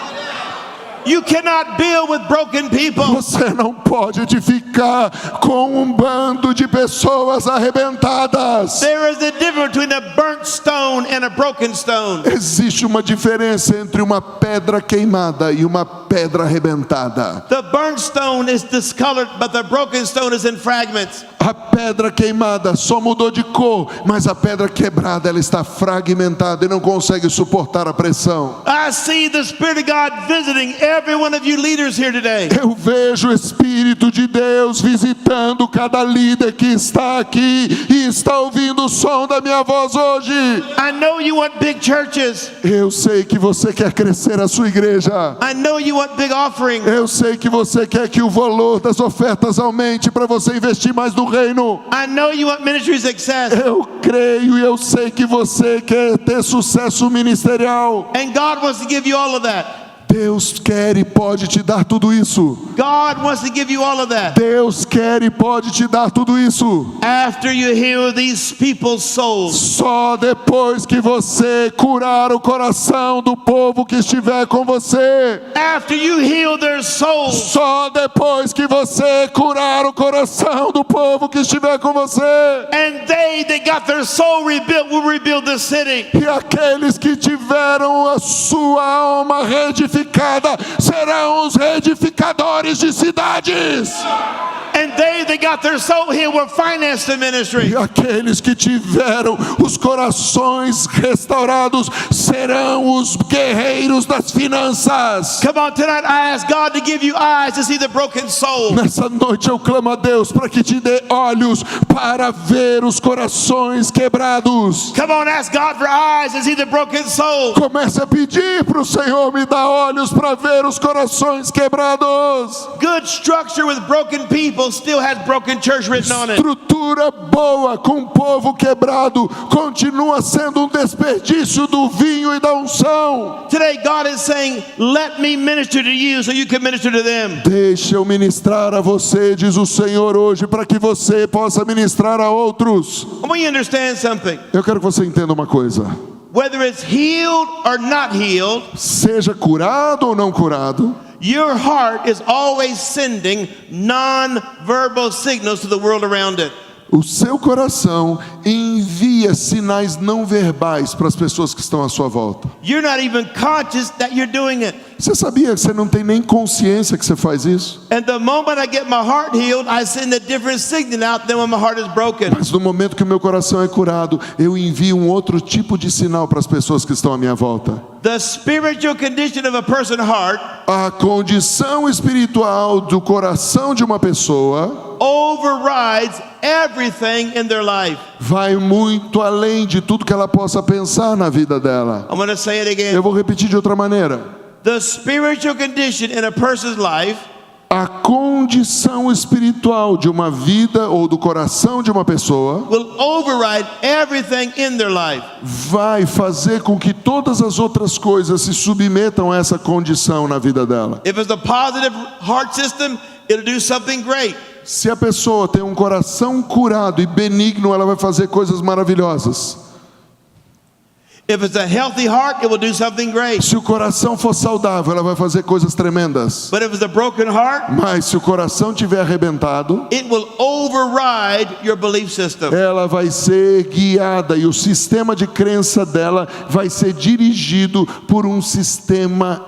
You cannot build with broken people. Você não pode edificar com um bando de pessoas arrebentadas. There is a difference between a burnt stone and a broken stone. Existe uma diferença entre uma pedra queimada e uma pedra arrebentada. The burnt stone is discolored, but the broken stone is in fragments. A pedra queimada só mudou de cor, mas a pedra quebrada, ela está fragmentada e não consegue suportar a pressão. I see the Spirit of God visiting every one of you leaders here today. Eu vejo o Espírito de Deus visitando cada líder que está aqui e está ouvindo o som da minha voz hoje. I know you want big churches. Eu sei que você quer crescer a sua igreja. I know you want big offerings. Eu sei que você quer que o valor das ofertas aumente para você investir mais no reino. I know you want ministry success. Eu creio e eu sei que você quer ter sucesso ministerial. And God wants to give you all of that. Deus quer e pode te dar tudo isso. God wants to give you all of that. Deus quer e pode te dar tudo isso. After you heal these people's souls. Só depois que você curar o coração do povo que estiver com você. After you heal their souls. Só depois que você curar o coração do povo que estiver com você. And they that got their soul rebuilt will rebuild the city. E aqueles que tiveram a sua alma reedificada serão os reedificadores de cidades. And they that got their soul healed will finance the ministry. E aqueles que tiveram os corações restaurados serão os guerreiros das finanças. Come on, tonight I ask God to give you eyes to see the broken soul. Nessa noite eu clamo a Deus para que te dê olhos para ver os corações quebrados. Come on, ask God for eyes to see the broken soul. Comece a pedir para o Senhor: me dá olhos olhos para ver os corações quebrados. Good structure with broken people still has broken church written on it. Estrutura boa com povo quebrado continua sendo um desperdício do vinho e da unção. Today God is saying, let me minister to you so you can minister to them. Deixa eu ministrar a você, diz o Senhor hoje, para que você possa ministrar a outros. I want you to understand something. Eu quero que você entenda uma coisa. Whether it's healed or not healed, Seja curado ou não curado, your heart is always sending non-verbal signals to the world around it. o seu coração envia sinais não verbais para as pessoas que estão à sua volta. You're not even conscious that you're doing it. Você sabia que você não tem nem consciência que você faz isso? And the moment I get my heart healed, I send a different signal out than when my heart is broken. Mas no momento que o meu coração é curado, eu envio um outro tipo de sinal para as pessoas que estão à minha volta. The spiritual condition of a person's heart A condição espiritual do coração de uma pessoa overrides everything in their life. vai muito além de tudo que ela possa pensar na vida dela. I'm going to say it again. Eu vou repetir de outra maneira. The spiritual condition in a person's life A condição espiritual de uma vida ou do coração de uma pessoa will override everything in their life. vai fazer com que todas as outras coisas se submetam a essa condição na vida dela. If it's a positive heart system, it'll do something great. Se a pessoa tem um coração curado e benigno, ela vai fazer coisas maravilhosas. If it's a healthy heart, it will do something great. Se o coração for saudável, ela vai fazer coisas tremendas. But if it's a broken heart, Mas se o coração estiver arrebentado, it will override your belief system. ela vai ser guiada e o sistema de crença dela vai ser dirigido por um sistema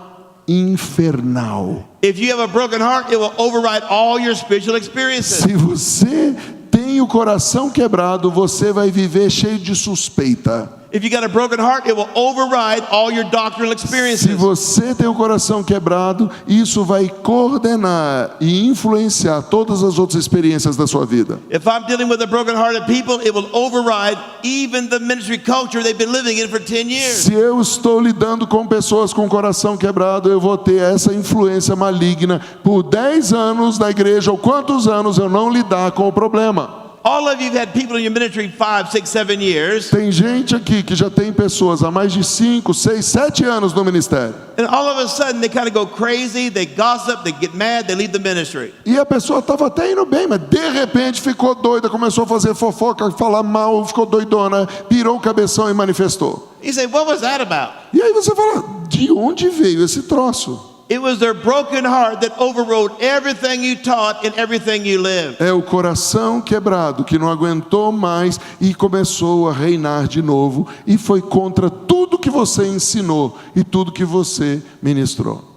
infernal. If you have a broken heart, it will override all your spiritual experiences. Se você tem o coração quebrado, você vai viver cheio de suspeita. If you got a broken heart, it will override all your doctrinal Se experiences. você tem o coração quebrado, isso vai coordenar e influenciar todas as outras experiências da sua vida. If I'm dealing with a broken-hearted people, it will override even the ministry culture they've been living in for 10 years. Se eu estou lidando com pessoas com o coração quebrado, eu vou ter essa influência maligna por 10 anos na igreja, ou quantos anos eu não lidar com o problema. All of you have had people in your ministry 5, 6, 7 years, Tem gente aqui que já tem pessoas há mais de 5, 6, 7 anos no ministério. and all of a sudden they kind of go crazy, they gossip, they get mad, they leave the ministry. E a pessoa estava até indo bem, mas de repente ficou doida, começou a fazer fofoca, falar mal, ficou doidona, pirou o cabeção e manifestou. You say, what was that about? E aí você fala, de onde veio esse troço? It was their broken heart that overrode everything you taught and everything you lived. É o coração quebrado que não aguentou mais e começou a reinar de novo e foi contra tudo que você ensinou e tudo que você ministrou.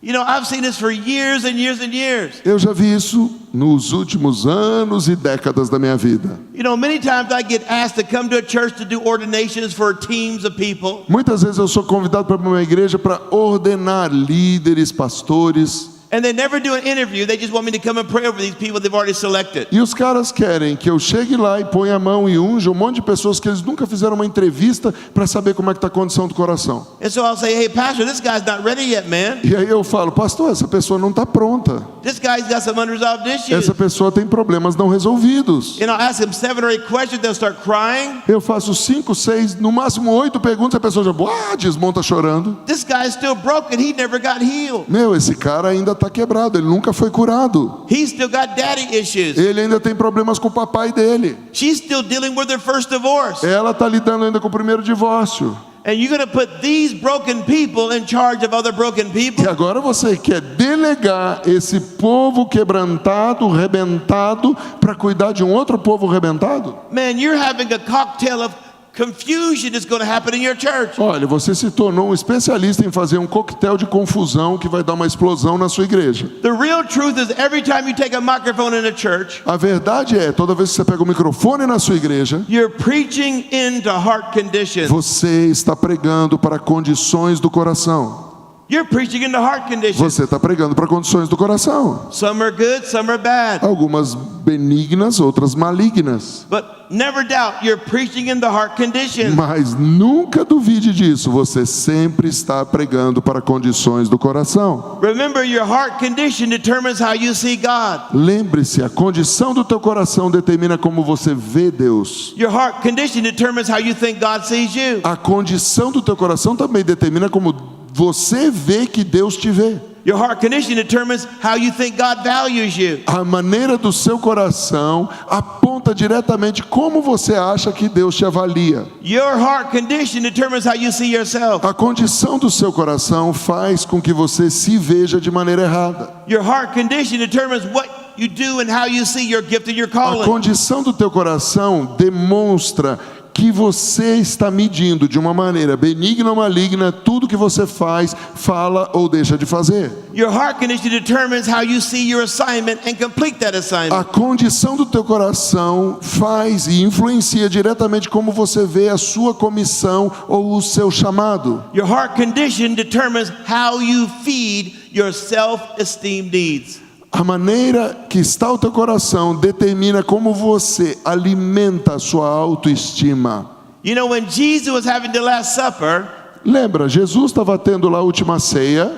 You know, I've seen this for years and years and years. Eu já vi isso nos últimos anos e décadas da minha vida. You know, many times I get asked to come to a church to do ordinations for teams of people. Muitas vezes eu sou convidado para uma igreja para ordenar líderes, pastores. And they never do an interview. They just want me to come and pray over these people they've already selected. E os caras querem que eu chegue lá e ponha a mão e unja um monte de pessoas que eles nunca fizeram uma entrevista para saber como é que está a condição do coração. And so I'll say, hey, pastor, this guy's not ready yet, man. E aí eu falo, pastor, essa pessoa não está pronta. This guy's got some unresolved issues. Essa pessoa tem problemas não resolvidos. And I'll ask him 7 or 8 questions. They'll start crying. Eu faço 5, 6, no máximo 8 perguntas, a pessoa já desmonta chorando. This guy's still broken. He never got healed. Meu, esse cara ainda está quebrado, ele nunca foi curado. He's still got daddy issues. Ele ainda tem problemas com o papai dele. She's still dealing with her first divorce. Ela está lidando ainda com o primeiro divórcio. And you're going to put these broken people in charge of other broken people? E agora você quer delegar esse povo quebrantado, rebentado, para cuidar de um outro povo rebentado? Man, you're having a cocktail of confusion is going to happen in your church. Olha, você se tornou um especialista em fazer um coquetel de confusão que vai dar uma explosão na sua igreja. The real truth is every time you take a microphone in a church, A verdade é, toda vez que você pega o microfone na sua igreja, you're preaching into heart conditions. você está pregando para condições do coração. You're preaching in the heart condition. Você está pregando para condições do coração. Some are good, some are bad. Algumas benignas, outras malignas. But never doubt you're preaching in the heart condition. Mas nunca duvide disso. Você sempre está pregando para condições do coração. Remember, your heart condition determines how you see God. Lembre-se, a condição do teu coração determina como você vê Deus. Your heart condition determines how you think God sees you. A condição do teu coração também determina como você vê que Deus te vê. Your heart condition determines how you think God values you. A maneira do seu coração aponta diretamente como você acha que Deus te avalia. Your heart condition determines how you see yourself. A condição do seu coração faz com que você se veja de maneira errada. Your heart condition determines what you do and how you see your gift and your A calling. condição do teu coração demonstra que você está medindo de uma maneira benigna ou maligna tudo que você faz, fala ou deixa de fazer. Your heart condition determines how you see your assignment and complete that assignment. A condição do teu coração faz e influencia diretamente como você vê a sua comissão ou o seu chamado. Your heart condition determines how you feed your self-esteem needs. A maneira que está o teu coração determina como você alimenta a sua autoestima. You know, when Jesus was having the Last Supper, Lembra, Jesus estava tendo lá a última ceia.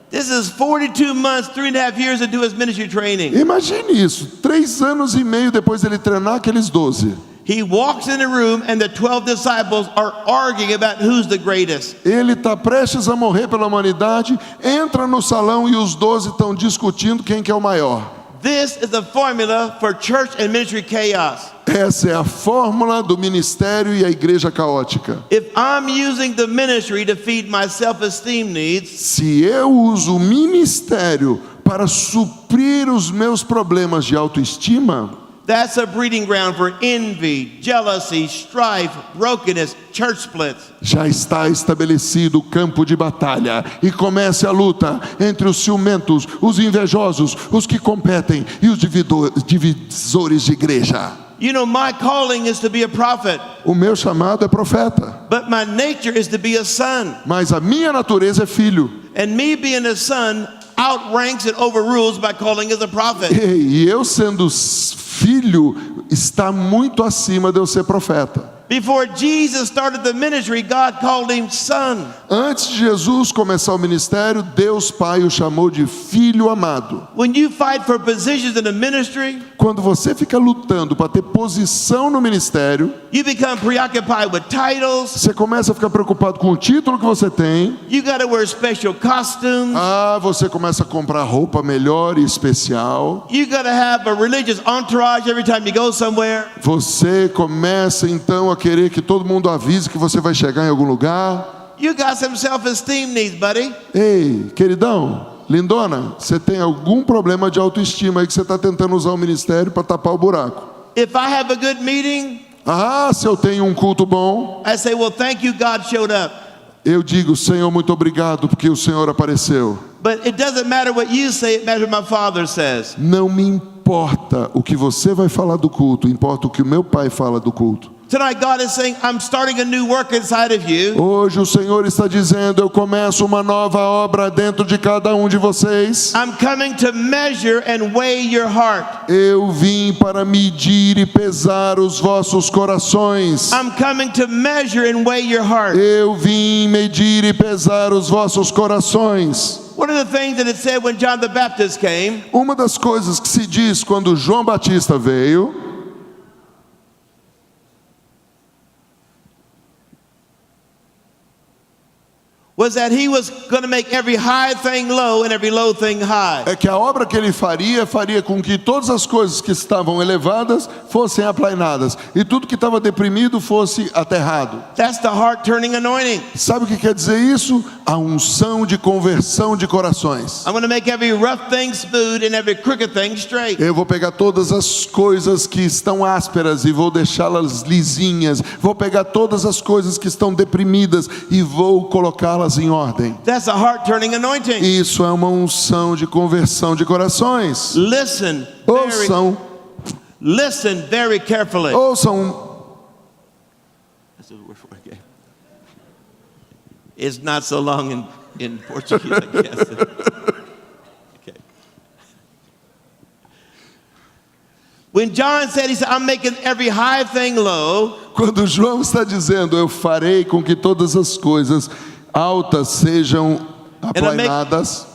this is 42 months, 3.5 years into his ministry training. Imagine isso, 3 anos e meio depois dele treinar aqueles 12. He walks in the room and the 12 disciples are arguing about who's the greatest. Ele está prestes a morrer pela humanidade, entra no salão e os 12 estão discutindo quem que é o maior. This is the formula for church and ministry chaos. Essa é a fórmula do ministério e a igreja caótica. If I'm using the ministry to feed my self-esteem needs, Se eu uso o ministério para suprir os meus problemas de autoestima, that's a breeding ground for envy, jealousy, strife, brokenness, church splits. já está estabelecido o campo de batalha e começa a luta entre os ciumentos, os invejosos, os que competem e os divisores de igreja. You know, my calling is to be a prophet, O meu chamado é profeta, but my nature is to be a son. mas a minha natureza é filho. And me being a son outranks and overrules my calling as a prophet. E eu sendo filho está muito acima de eu ser profeta. Before Jesus started the ministry, God called him son. Antes de Jesus começar o ministério, Deus Pai o chamou de filho amado. When you fight for positions in the ministry, Quando você fica lutando para ter posição no ministério, you become preoccupied with titles. você começa a ficar preocupado com o título que você tem. You got to wear special costumes. Você começa a comprar roupa melhor e especial. You got to have a religious entourage every time you go somewhere. Você começa então a querer que todo mundo avise que você vai chegar em algum lugar. You got some self-esteem needs, buddy. Ei, queridão, lindona, você tem algum problema de autoestima aí que você está tentando usar o ministério para tapar o buraco. If I have a good meeting, Se eu tenho um culto bom, I say, well, thank you, God showed up. eu digo, Senhor, muito obrigado porque o Senhor apareceu. But it doesn't matter what you say, it matters what my Father says. Não me importa o que você vai falar do culto, importa o que o meu Pai fala do culto. Tonight, God is saying, I'm starting a new work inside of you. Hoje o Senhor está dizendo, eu começo uma nova obra dentro de cada um de vocês. I'm coming to measure and weigh your heart. Eu vim para medir e pesar os vossos corações. I'm coming to measure and weigh your heart. Eu vim medir e pesar os vossos corações. One of the things that it said when John the Baptist came, Uma das coisas que se diz quando João Batista veio, was that he was going to make every high thing low and every low thing high. é que a obra que ele faria com que todas as coisas que estavam elevadas fossem aplainadas e tudo que estava deprimido fosse aterrado. That's the heart-turning anointing. Sabe o que quer dizer isso? A unção de conversão de corações. I'm going to make every rough thing smooth and every crooked thing straight. Eu vou pegar todas as coisas que estão ásperas e vou deixá-las lisinhas. Vou pegar todas as coisas que estão deprimidas e vou colocá-las em ordem. That's a heart-turning anointing. Isso é uma unção de conversão de corações. Listen very carefully. Ouçam. It's not so long in Portuguese, I guess. Okay. When John said, he said, I'm making every high thing low. Quando João está dizendo, eu farei com que todas as coisas altas sejam aplanadas.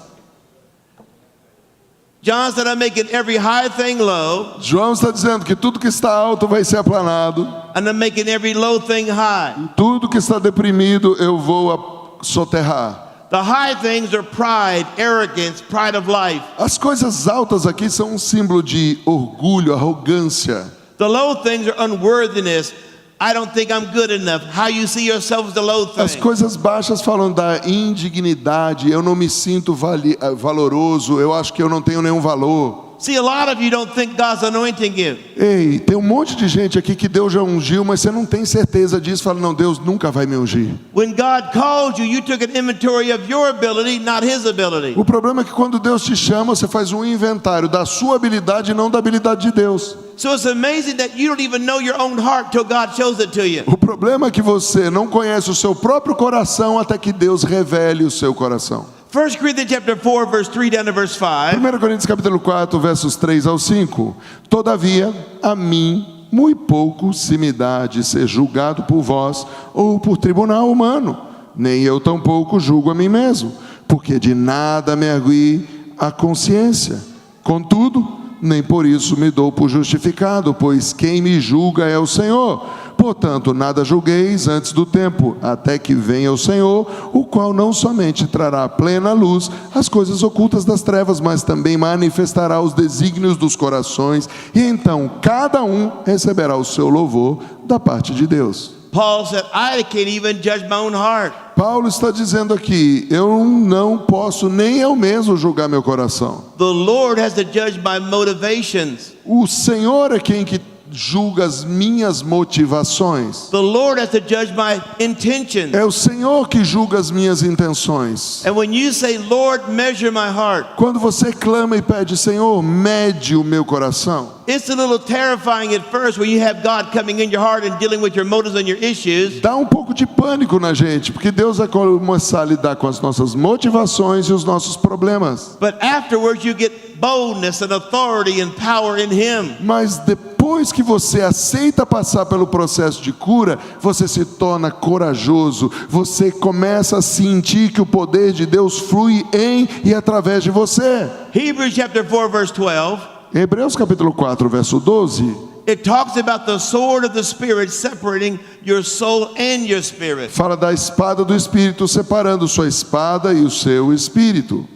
John said, I'm making every high thing low. João está dizendo que tudo que está alto vai ser aplanado. And I'm making every low thing high. Tudo que está deprimido eu vou soterrar. The high things are pride, arrogance, pride of life. As coisas altas aqui são um símbolo de orgulho, arrogância. The low things are unworthiness. I don't think I'm good enough. How you see yourself as the low thing. As coisas baixas falam da indignidade, eu não me sinto valoroso, eu acho que eu não tenho nenhum valor. See, a lot of you don't think God's anointing you. Ei, tem um monte de gente aqui que Deus já ungiu, mas você não tem certeza disso, fala, não, Deus nunca vai me ungir. When God called you, you took an inventory of your ability, not His ability. O problema é que quando Deus te chama, você faz um inventário da sua habilidade e não da habilidade de Deus. So it's amazing that you don't even know your own heart till God shows it to you. O problema é que você não conhece o seu próprio coração até que Deus revele o seu coração. 1 Corinthians chapter 4, verse 3 down to verse 5. 1 Coríntios capítulo 4, versos 3 ao 5. Todavia, a mim, muito pouco se me dá de ser julgado por vós ou por tribunal humano. Nem eu tampouco julgo a mim mesmo, porque de nada me argui a consciência. Contudo, nem por isso me dou por justificado, pois quem me julga é o Senhor. Portanto, nada julgueis antes do tempo, até que venha o Senhor, o qual não somente trará à plena luz as coisas ocultas das trevas, mas também manifestará os desígnios dos corações, e então cada um receberá o seu louvor da parte de Deus. Paul said, I can't even judge my own heart. Paulo está dizendo aqui, eu não posso nem eu mesmo julgar meu coração. The Lord has to judge my motivations. O Senhor é quem que julga as minhas motivações. The Lord has to judge my intentions. É o Senhor que julga as minhas intenções. And when you say, Lord, measure my heart, Quando você clama e pede, Senhor, mede o meu coração. it's a little terrifying at first when you have God coming in your heart and dealing with your motives and your issues. Dá um pouco de pânico na gente, porque Deus vai começar a lidar com as nossas motivações e os nossos problemas. But afterwards you get boldness and authority and power in Him. Mas depois que você aceita passar pelo processo de cura, você se torna corajoso, você começa a sentir que o poder de Deus flui em e através de você. Hebrews chapter 4, verse 12. Hebreus capítulo 4, verso 12, It talks about the sword of the Spirit separating your soul and your spirit. fala da espada do Espírito, separando sua espada e o seu espírito.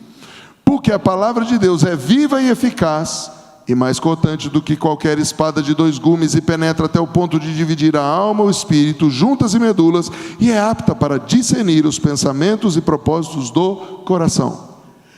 Porque a palavra de Deus é viva e eficaz, e mais cortante do que qualquer espada de 2 gumes, e penetra até o ponto de dividir a alma, o espírito, juntas e medulas, e é apta para discernir os pensamentos e propósitos do coração.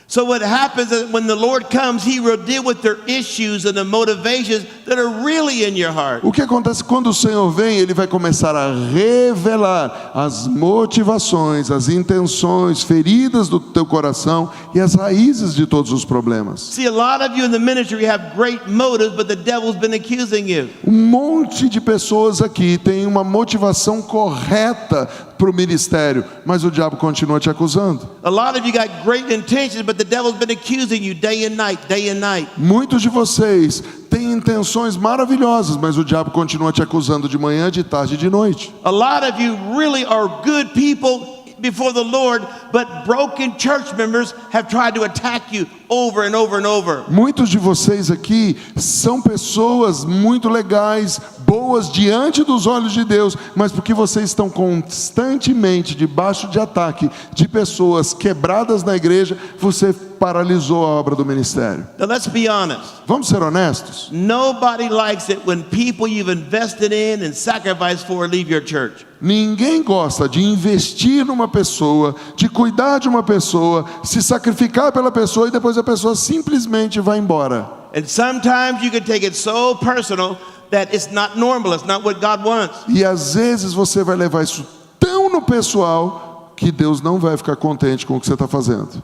So what happens is when the Lord comes, He will deal with their issues and the motivations that are really in your heart. O que acontece quando o Senhor vem? Ele vai começar a revelar as motivações, as intenções, feridas do teu coração e as raízes de todos os problemas. See, a lot of you in the ministry have great motives, but the devil's been accusing you. Um monte de pessoas aqui tem uma motivação correta para o ministério, mas o diabo continua te acusando. A lot of you got great intentions, but the devil's been accusing you day and night, day and night. Muitos de vocês têm intenções maravilhosas, mas o diabo continua te acusando de manhã, de tarde e de noite. A lot of you really are good people before the Lord, but broken church members have tried to attack you over and over and over. Muitos de vocês aqui são pessoas muito legais, boas diante dos olhos de Deus, mas porque vocês estão constantemente debaixo de ataque de pessoas quebradas na igreja, você paralisou a obra do ministério. Now let's be honest. Vamos ser honestos? Nobody likes it when people you've invested in and sacrificed for leave your church. Ninguém gosta de investir numa pessoa, de cuidar de uma pessoa, se sacrificar pela pessoa e depois a pessoa simplesmente vai embora. And sometimes you can take it so personal that it's not normal, it's not what God wants. E às vezes você vai levar isso tão no pessoal que Deus não vai ficar contente com o que você está fazendo.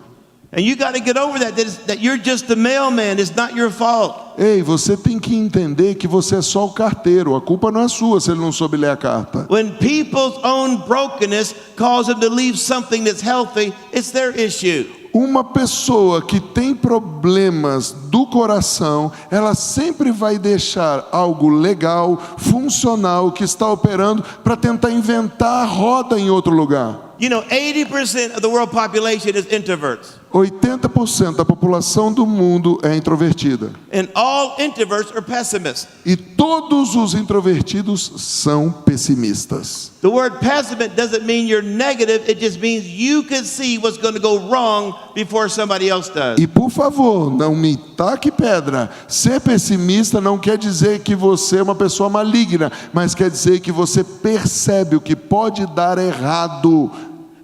And you got to get over that you're just the mailman. It's not your fault. Ei, você tem que entender que você é só o carteiro. A culpa não é sua se ele não soube ler a carta. When people's own brokenness cause them to leave something that's healthy, it's their issue. Uma pessoa que tem problemas do coração, ela sempre vai deixar algo legal, funcional, que está operando, para tentar inventar a roda em outro lugar. You know, 80% of the world population is introverts. 80% da população do mundo é introvertida. And all introverts are pessimists. E todos os introvertidos são pessimistas. The word pessimist doesn't mean you're negative. It just means you can see what's going to go wrong before somebody else does. E por favor, não me taque pedra. Ser pessimista não quer dizer que você é uma pessoa maligna, mas quer dizer que você percebe o que pode dar errado.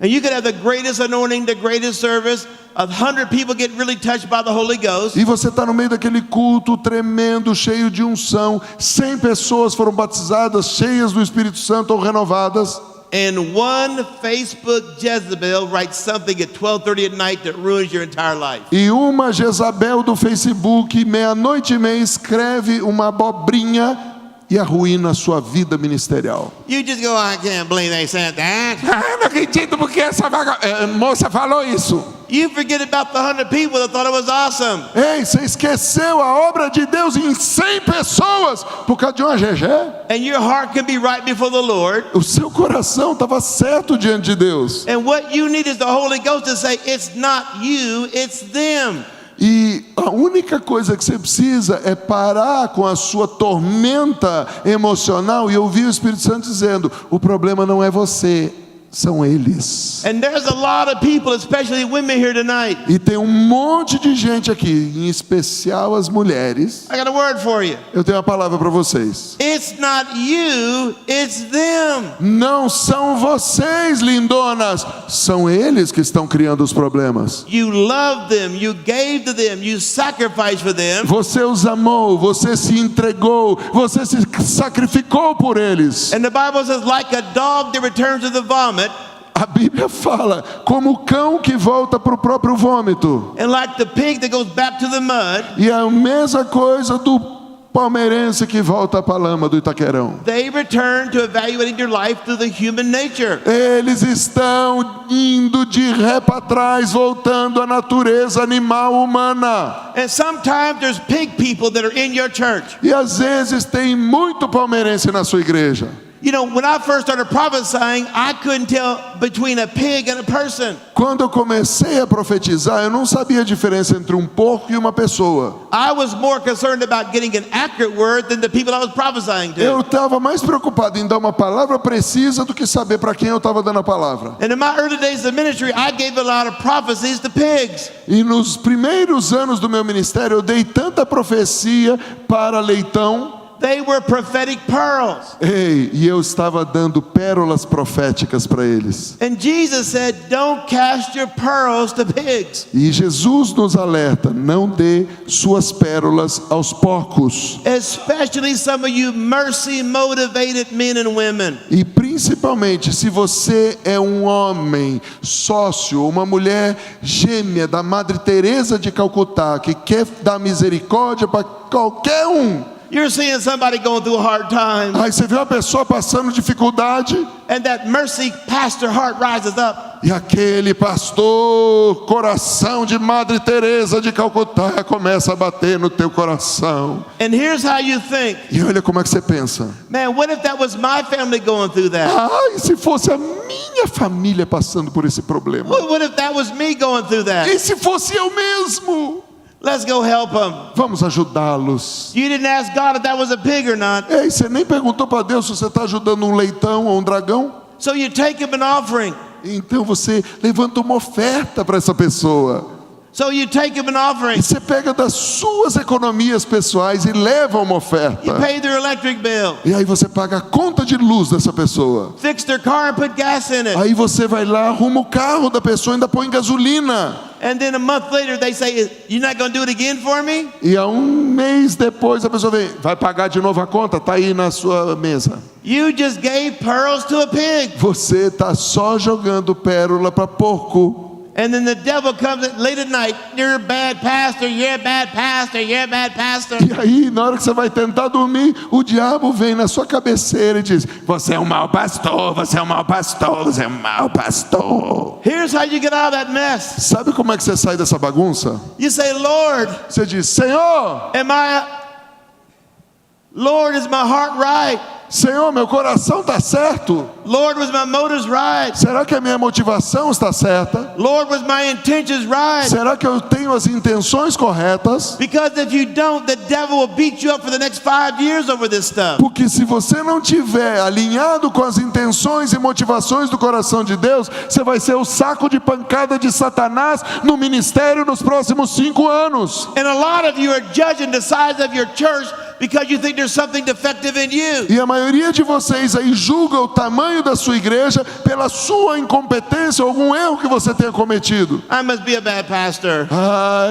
And you could have the greatest anointing, the greatest service. 100 people get really touched by the Holy Ghost. E você está no meio daquele culto tremendo, cheio de unção. 100 pessoas foram batizadas, cheias do Espírito Santo ou renovadas. And one Facebook Jezebel writes something at 12:30 at night that ruins your entire life. E uma Jezabel do Facebook, meia-noite e meia, escreve uma abobrinha e arruína a sua vida ministerial. You just go, I can't believe they said that. Eu não acredito porque essa moça falou isso. You forget about the 100 people that thought it was awesome. Ei, você esqueceu a obra de Deus em 100 pessoas por causa de uma GG? And your heart can be right before the Lord. O seu coração estava certo diante de Deus. And what you need is the Holy Ghost to say, it's not you, it's them. E a única coisa que você precisa é parar com a sua tormenta emocional e ouvir o Espírito Santo dizendo: o problema não é você, são eles. And there's a lot of people, especially women here tonight. E tem um monte de gente aqui, em especial as mulheres. I got a word for you. Eu tenho uma palavra para vocês. It's not you, it's them. Não são vocês, lindonas, são eles que estão criando os problemas. You love them, you gave to them, you sacrificed for them. Você os amou, você se entregou, você se sacrificou por eles. And the Bible says, like a dog that returns to the vomit, A Bíblia fala como o cão que volta para o próprio vômito. and like the pig that goes back to the mud, E a mesma coisa do palmeirense que volta para a lama do Itaquerão. they return to evaluating their life through the human nature. Eles estão indo de ré para trás, voltando à natureza animal humana. And sometimes there's pig people that are in your church. E às vezes tem muito palmeirense na sua igreja. You know, when I first started prophesying, I couldn't tell between a pig and a person. Quando eu comecei a profetizar, eu não sabia a diferença entre um porco e uma pessoa. I was more concerned about getting an accurate word than the people I was prophesying to. Eu estava mais preocupado em dar uma palavra precisa do que saber para quem eu estava dando a palavra. And in my early days of ministry, I gave a lot of prophecies to pigs. E nos primeiros anos do meu ministério, eu dei tanta profecia para leitão. They were prophetic pearls. Ei, e eu estava dando pérolas proféticas para eles. And Jesus said, don't cast your pearls to pigs. E Jesus nos alerta, não dê suas pérolas aos porcos. Especially some of you mercy motivated men and women. E principalmente se você é um homem sócio, uma mulher gêmea da Madre Teresa de Calcutá, que quer dar misericórdia para qualquer um. You're seeing somebody going through a hard time, Aí você vê uma pessoa passando dificuldade and that mercy pastor heart rises up. e aquele pastor, coração de Madre Teresa de Calcutá, começa a bater no teu coração. And here's how you think, E olha como é que você pensa. man, what if that was my family going through that? Ai, se fosse a minha família passando por esse problema. What if that was me going through that? E se fosse eu mesmo? Let's go help them. Vamos ajudá-los. You didn't ask God if that was a pig or not. Ei, você nem perguntou para Deus se você está ajudando um leitão ou um dragão? So you take him an offering. Então você levanta uma oferta para essa pessoa. So you take him an E offering. você pega das suas economias pessoais e leva uma You oferta. pay their electric bill. E aí você paga a conta de luz dessa pessoa. Fix their car and put gas in it. Aí você vai lá, arruma o carro da pessoa e ainda põe gasolina. And then a month later they say, you're not going to do it again for me? E a um mês depois a pessoa vem, vai pagar de novo a conta? Está aí na sua mesa. You just gave pearls to a pig. Você está só jogando pérola para porco. And then the devil comes at late at night. You're a bad pastor. You're a bad pastor. You're a bad pastor. E aí, na hora que você vai tentar dormir, o diabo vem na sua cabeceira e diz: você é um mau pastor, você é um mau pastor, você é um mau pastor. Here's how you get out of that mess. Sabe como é que você sai dessa bagunça? You say, Lord, Você diz: Senhor, Lord, is my heart right? Senhor, meu coração está certo? Lord, was my motives right? Será que a minha motivação está certa? Lord, was my intentions right? Será que eu tenho as intenções corretas? Because if you don't, the devil will beat you up for the next 5 years over this stuff. Porque se você não tiver alinhado com as intenções e motivações do coração de Deus, você vai ser o saco de pancada de Satanás no ministério nos próximos 5 anos. And a lot of you are judging the size of your church because you think there's something defective in you. E a maioria de vocês aí julga o tamanho da sua igreja pela sua incompetência ou algum erro que você tenha cometido. I must be a bad pastor.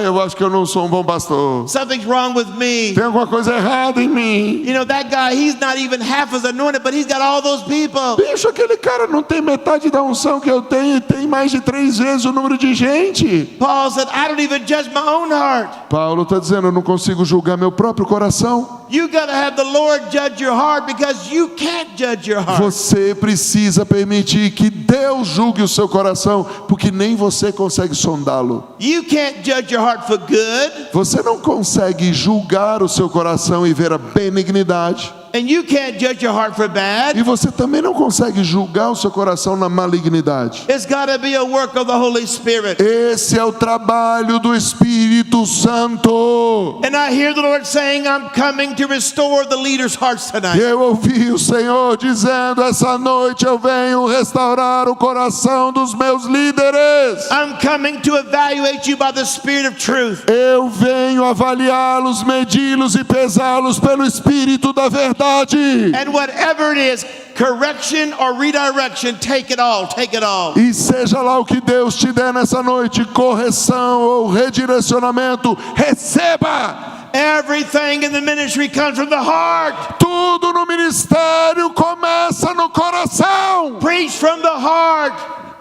Eu acho que eu não sou um bom pastor. Something's wrong with me. Tem alguma coisa errada em mim. You know, that guy, he's not even half as anointed, but he's got all those people. Bicho, aquele cara não tem metade da unção que eu tenho e tem mais de 3 vezes o número de gente. Paul said, I don't even judge my own heart. Paulo está dizendo: eu não consigo julgar meu próprio coração. You gotta have the Lord judge your heart because you can't judge your heart. Você precisa permitir que Deus julgue o seu coração, porque nem você consegue sondá-lo. You can't judge your heart for good. Você não consegue julgar o seu coração e ver a benignidade. And you can't judge your heart for bad. E você também não consegue julgar o seu coração na malignidade. It's gotta be a work of the Holy Spirit. Esse é o trabalho do Espírito Santo. And I hear the Lord saying, I'm coming to restore the leaders' hearts tonight. Eu ouvi o Senhor dizendo: essa noite eu venho restaurar o coração dos meus líderes. I'm coming to evaluate you by the Spirit of truth. Eu venho avaliá-los, medi-los e pesá-los pelo Espírito da verdade. And whatever it is, correction or redirection, take it all, take it all. E seja lá o que Deus te der nessa noite, correção ou redirecionamento, receba. Everything in the ministry comes from the heart. Tudo no ministério começa no coração. Preach from the heart.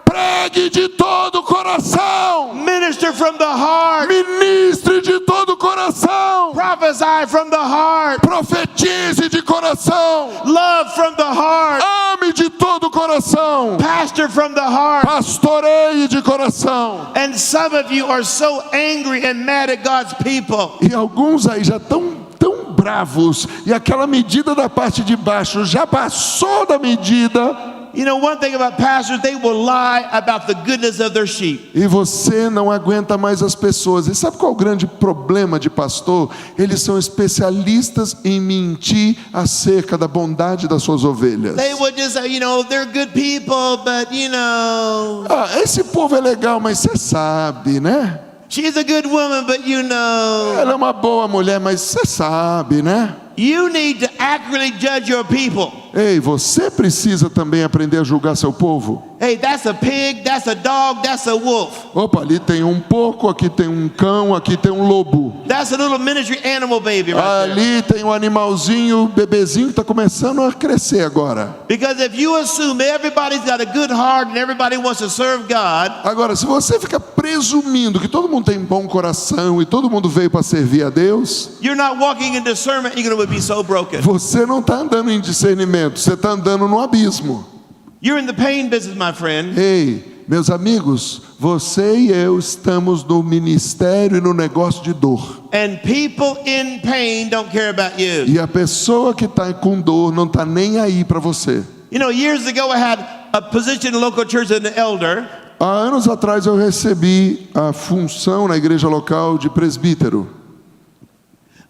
Pregue de todo o coração. Minister from the heart. Ministre de todo o coração. Prophesy from the heart. Profetize de coração. Love from the heart. Ame de todo o coração. Pastor from the heart. Pastoreie de coração. And some of you are so angry and mad at God's people. E alguns aí já estão tão bravos, e aquela medida da parte de baixo já passou da medida. You know, one thing about pastors, they will lie about the goodness of their sheep. E você não aguenta mais as pessoas. E sabe qual é o grande problema de pastor? Eles são especialistas em mentir acerca da bondade das suas ovelhas. They would just say, you know, they're good people, but you know. Esse povo é legal, mas você sabe, né? She's a good woman, but you know. Ela é uma boa mulher, mas você sabe, né? You need to accurately judge your people. Ei, você precisa também aprender a julgar seu povo. Hey, that's a pig, that's a dog, that's a wolf. Opa, ali tem um porco, aqui tem um cão, aqui tem um lobo. That's a little ministry animal baby right there. Ali tem um animalzinho, bebezinho que está começando a crescer agora. Because if you assume everybody's got a good heart and everybody wants to serve God, Agora, se você fica presumindo que todo mundo tem bom coração e todo mundo veio para servir a Deus, you're not walking in discernment, you're going to be so broken. você não está andando em discernimento, você está andando no abismo. You're in the pain business, my friend. Ei, meus amigos, você e eu estamos no ministério e no negócio de dor. And people in pain don't care about you. E a pessoa que está com dor não está nem aí para você. You know, years ago I had a position in a local church as an elder. Há anos atrás eu recebi a função na igreja local de presbítero.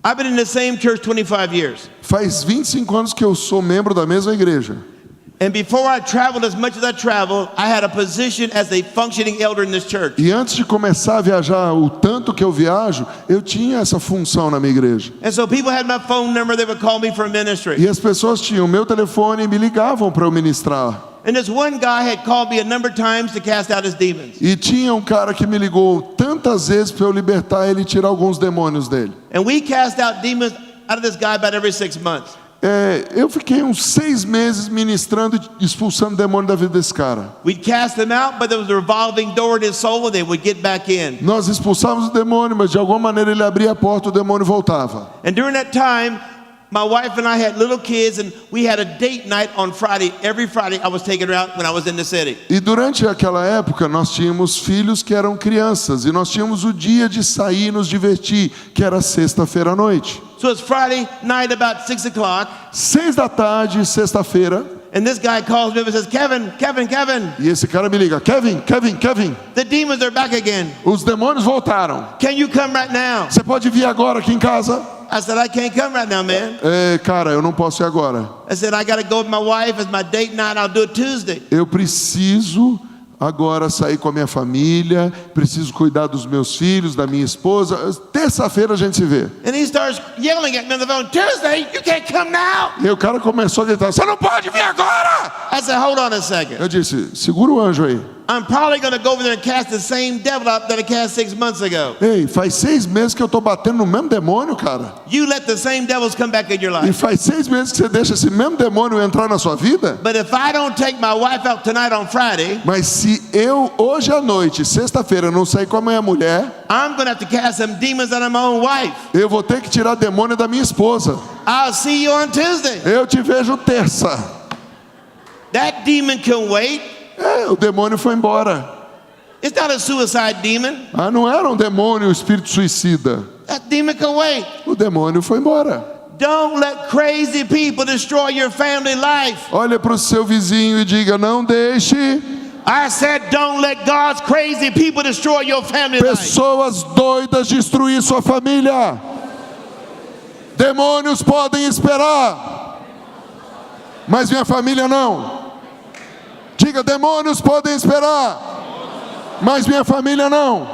I've been in the same church 25 years. Faz 25 anos que eu sou membro da mesma igreja. And before I traveled as much as I traveled, I had a position as a functioning elder in this church. E antes de começar a viajar o tanto que eu viajo, eu tinha essa função na minha igreja. And so people had my phone number, they would call me for ministry. E as pessoas tinham meu telefone e me ligavam para eu ministrar. And this one guy had called me a number of times to cast out his demons. E tinha um cara que me ligou tantas vezes para eu libertar ele e tirar alguns demônios dele. And we cast out demons out of this guy about every 6 months. eu fiquei uns 6 meses ministrando e expulsando demônio da vida desse cara. We'd cast them out, but there was a revolving door in his soul and they would get back in. Nós expulsávamos o demônio, mas de alguma maneira ele abria a porta, o demônio voltava. And during that time, my wife and I had little kids and we had a date night on Friday. Every Friday I was taking her out when I was in the city. E durante aquela época nós tínhamos filhos que eram crianças e nós tínhamos o dia de sair e nos divertir, que era sexta-feira à noite. So it's Friday night about 6 o'clock. 6 da tarde, sexta-feira. And this guy calls me up and says, Kevin, E esse cara me liga, Kevin, the demons are back again. os demônios voltaram. Can you come right now? Você pode vir agora aqui em casa? I said, I can't come right now, man. Cara, eu não posso ir agora. I said, I got to go with my wife. It's my date night. I'll do it Tuesday. Eu preciso agora sair com a minha família, preciso cuidar dos meus filhos, da minha esposa. Terça-feira a gente se vê. And he starts yelling at me on the phone, Tuesday, you can't come now. E o cara começou a gritar, você não pode vir agora! I said, hold on a second. Eu disse, segura o anjo aí. I'm probably going to go over there and cast the same devil out that I cast 6 months ago. Ei, faz 6 meses que eu tô batendo no mesmo demônio, cara. You let the same devils come back in your E life. faz 6 meses que você deixa esse mesmo demônio entrar na sua vida. But if I don't take my wife out tonight on Friday, Mas se eu, hoje à noite, sexta-feira, não sair com a minha mulher, I'm going to have to cast some demons out of my own wife. eu vou ter que tirar demônio da minha esposa. I'll see you on Tuesday. Eu te vejo terça. That demon can wait. O demônio foi embora. It's not a suicide demon. Não era um demônio, um espírito suicida. That demon can wait. O demônio foi embora. Don't let crazy people destroy your family life. Olha para o seu vizinho e diga, não deixe I said, don't let God's crazy people destroy your family life. pessoas doidas destruir sua família. Demônios podem esperar, mas minha família não. Diga, demônios podem esperar, mas minha família não.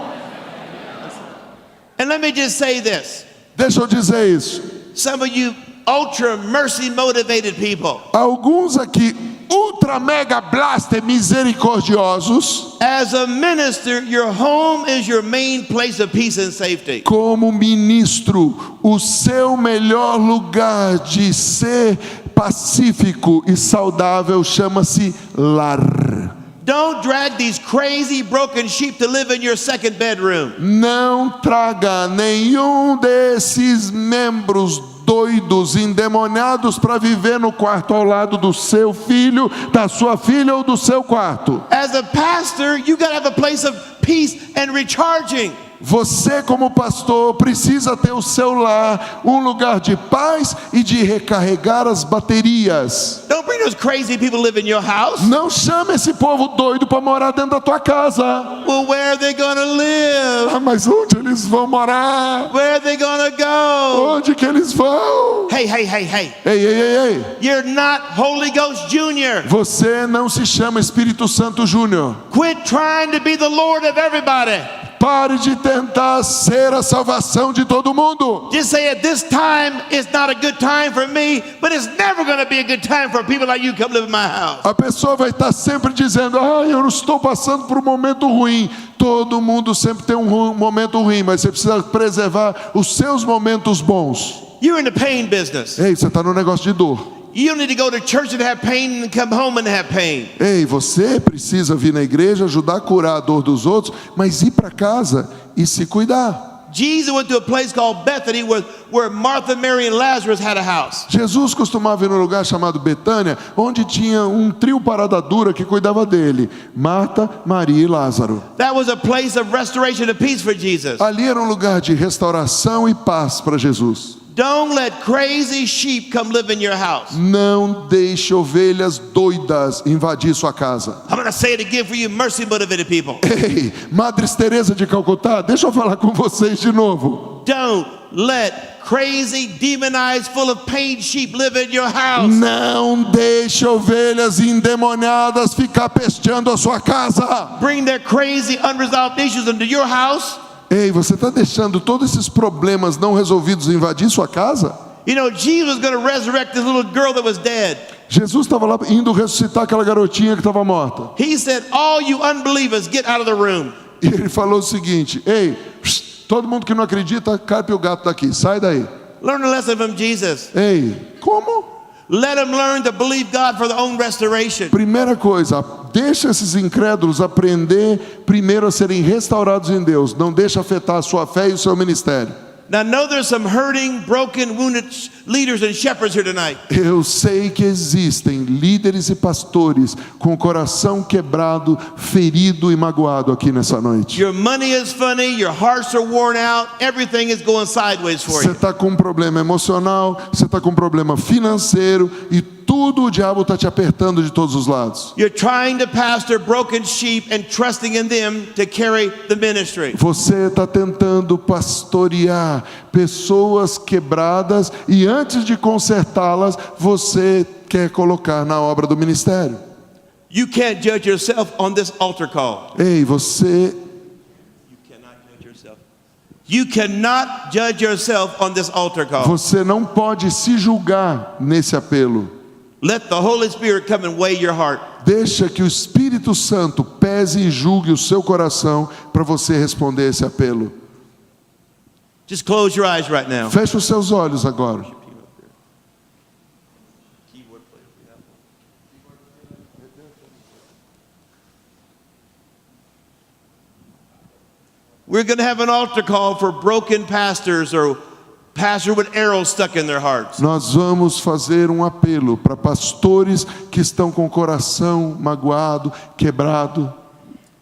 And let me just say this. Deixa eu dizer isso. Some of you ultra mercy motivated people, Alguns aqui, ultra mega blaster misericordiosos, as a minister, your home is your main place of peace and safety. como ministro, o seu melhor lugar de ser pacífico e saudável chama-se lar. Don't drag these crazy broken sheep to live in your second bedroom. Não traga nenhum desses membros doidos, endemoniados para viver no quarto ao lado do seu filho, da sua filha ou do seu quarto. As a pastor, you got to have a place of peace and recharging. Você, como pastor, precisa ter o seu lar, um lugar de paz e de recarregar as baterias. Don't bring those crazy people to live in your house. Não chame esse povo doido para morar dentro da tua casa. Well, where are they going to live? Mas onde eles vão morar? Where are they going to go? Onde que eles vão? Hey. Ei. You're not Holy Ghost Jr. Você não se chama Espírito Santo Júnior. Quit trying to be the Lord of everybody. Pare de tentar ser a salvação de todo mundo. Just say at this time it's not a good time for me, but it's never going to be a good time for people like you come live in my house. A pessoa vai estar sempre dizendo, eu não estou passando por um momento ruim. Todo mundo sempre tem um momento ruim, mas você precisa preservar os seus momentos bons. You're in the pain business. Ei, você está no negócio de dor. You don't need to go to church and have pain and come home and have pain. Ei, você precisa vir na igreja, ajudar a curar a dor dos outros, mas ir para casa e se cuidar. Jesus went to a place called Bethany where Martha, Mary and Lazarus had a house. Jesus costumava ir num lugar chamado Betânia, onde tinha um trio parada dura que cuidava dele, Marta, Maria e Lázaro. That was a place of restoration and peace for Jesus. Ali era um lugar de restauração e paz para Jesus. Don't let crazy sheep come live in your house. Não deixe ovelhas doidas invadir sua casa. I'm going to say it again for you mercy motivated people. Ei, Madre Teresa de Calcutá, deixa eu falar com vocês de novo. Don't let crazy, demonized, full of pain sheep live in your house. Não deixe ovelhas endemoniadas ficar pesteando a sua casa. Bring their crazy, unresolved issues into your house. Ei, você está deixando todos esses problemas não resolvidos invadir sua casa? You know, Jesus was going to resurrect this little girl that was dead. Jesus estava lá indo ressuscitar aquela garotinha que estava morta. He said, all you unbelievers, get out of the room. E ele falou o seguinte, ei, todo mundo que não acredita, carpe o gato daqui, sai daí. Learn a lesson from Jesus. Ei, como? Let them learn to believe God for their own restoration. Primeira coisa, deixa esses incrédulos aprender primeiro a serem restaurados em Deus. Não deixa afetar a sua fé e o seu ministério. Now, I know there's some hurting, broken, wounded leaders and shepherds here tonight. Eu sei que existem líderes e pastores com o coração quebrado, ferido e magoado aqui nessa noite. Your money is funny, your hearts are worn out, everything is going sideways for Você you. está com um problema emocional, você está com um problema financeiro e tudo o diabo está te apertando de todos os lados. You're trying to pastor broken sheep and trusting in them to carry the ministry. Você está tentando pastorear pessoas quebradas e antes de consertá-las, você quer colocar na obra do ministério. You can't judge yourself on this altar call. Ei, você You cannot judge yourself on this altar call. Você não pode se julgar nesse apelo. Let the Holy Spirit come and weigh your heart. Deixa que o Espírito Santo pese e julgue o seu coração para você responder esse apelo. Just close your eyes right now. Feche os seus olhos agora. We're going to have an altar call for broken pastors or pastors with arrows stuck in their hearts. Nós vamos fazer um apelo para pastores que estão com o coração magoado, quebrado.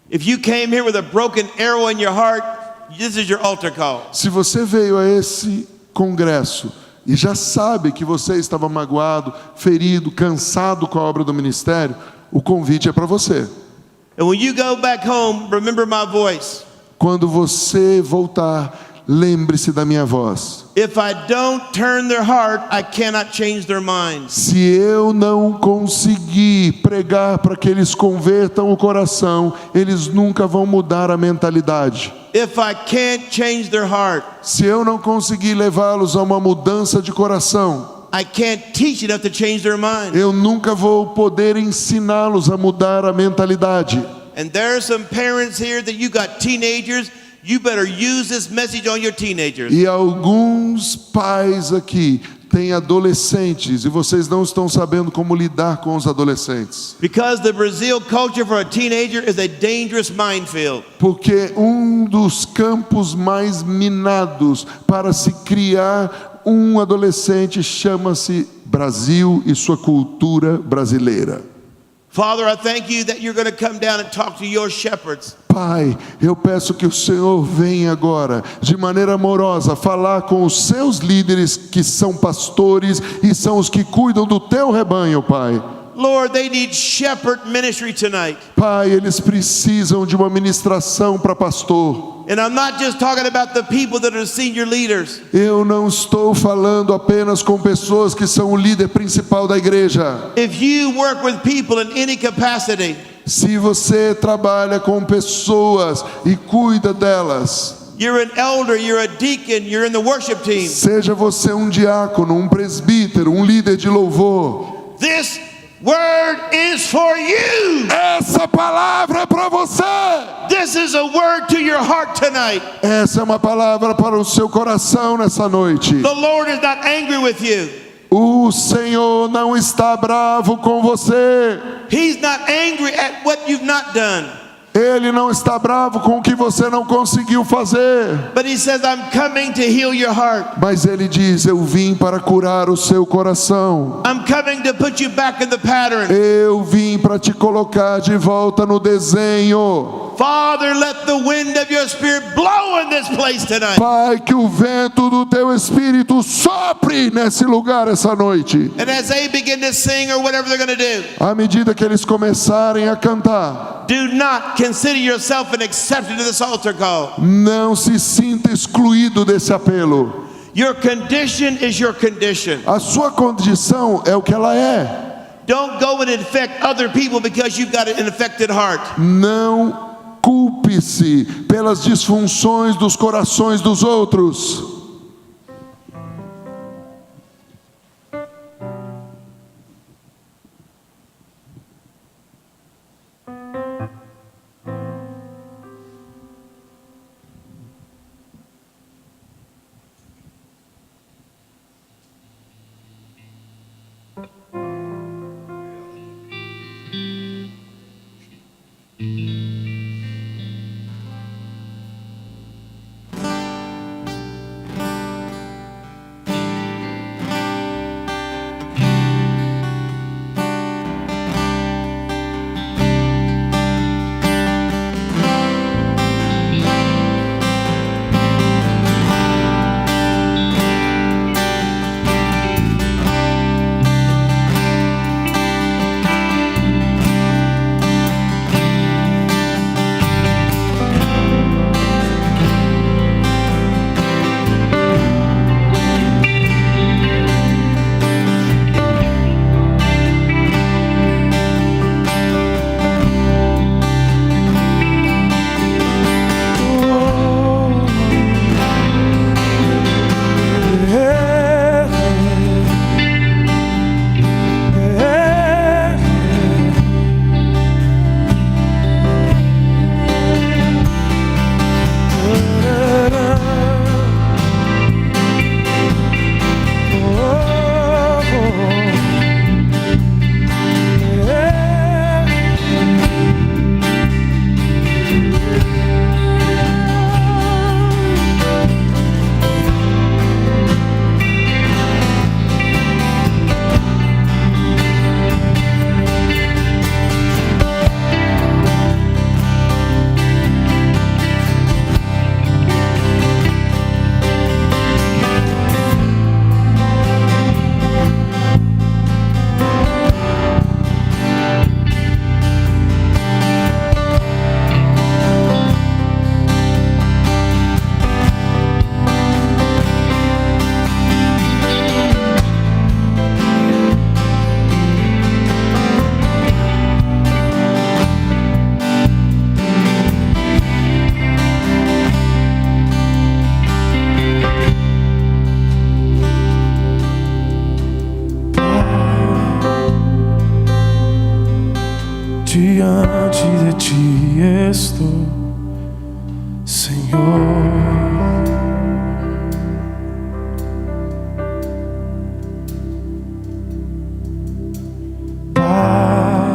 If you came here with a broken arrow in your heart, this is your altar call. Se você veio a esse congresso e já sabe que você estava magoado, ferido, cansado com a obra do ministério, o convite é para você. And when you go back home, remember my voice. Quando você voltar, lembre-se da minha voz. If I don't turn their heart, I cannot change their minds. Se eu não conseguir pregar para que eles convertam o coração, eles nunca vão mudar a mentalidade. If I can't change their heart, Se eu não conseguir levá-los a uma mudança de coração, I can't teach enough to change their mind. eu nunca vou poder ensiná-los a mudar a mentalidade. And there are some parents here that you got teenagers. You better use this message on your teenagers. E alguns pais aqui têm adolescentes e vocês não estão sabendo como lidar com os adolescentes. Because the Brazil culture for a teenager is a dangerous minefield. Porque um dos campos mais minados para se criar um adolescente chama-se Brasil e sua cultura brasileira. Father, I thank you that you're going to come down and talk to your shepherds. Pai, eu peço que o Senhor venha agora, de maneira amorosa, falar com os seus líderes que são pastores e são os que cuidam do teu rebanho, Pai. Lord, they need shepherd ministry tonight. Pai, eles precisam de uma ministração para pastor. And I'm not just talking about the people that are senior leaders. Eu não estou falando apenas com pessoas que são o líder principal da igreja. If you work with people in any capacity, Se você trabalha com pessoas e cuida delas, you're an elder, you're a deacon, you're in the worship team. seja você um diácono, um presbítero, um líder de louvor, This word is for you. essa palavra é para você. This is a word to your heart tonight. Essa é uma palavra para o seu coração nessa noite. The Lord is not angry with you. O Senhor não está bravo com você. He's not angry at what you've not done. Ele não está bravo com o que você não conseguiu fazer. But he says, I'm coming to heal your heart. Mas ele diz: eu vim para curar o seu coração. I'm coming to put you back in the pattern. Eu vim para te colocar de volta no desenho. Father, let the wind of your spirit blow in this place tonight. Pai, que o vento do teu espírito sopre nesse lugar essa noite. And as they begin to sing or whatever they're going to do, À medida que eles começarem a cantar, do not consider yourself an exception to this altar call. não se sinta excluído desse apelo. Your condition is your condition. A sua condição é o que ela é. Don't go and infect other people because you've got an infected heart. Não culpe-se pelas disfunções dos corações dos outros. Diante de ti estou, Senhor. Pai,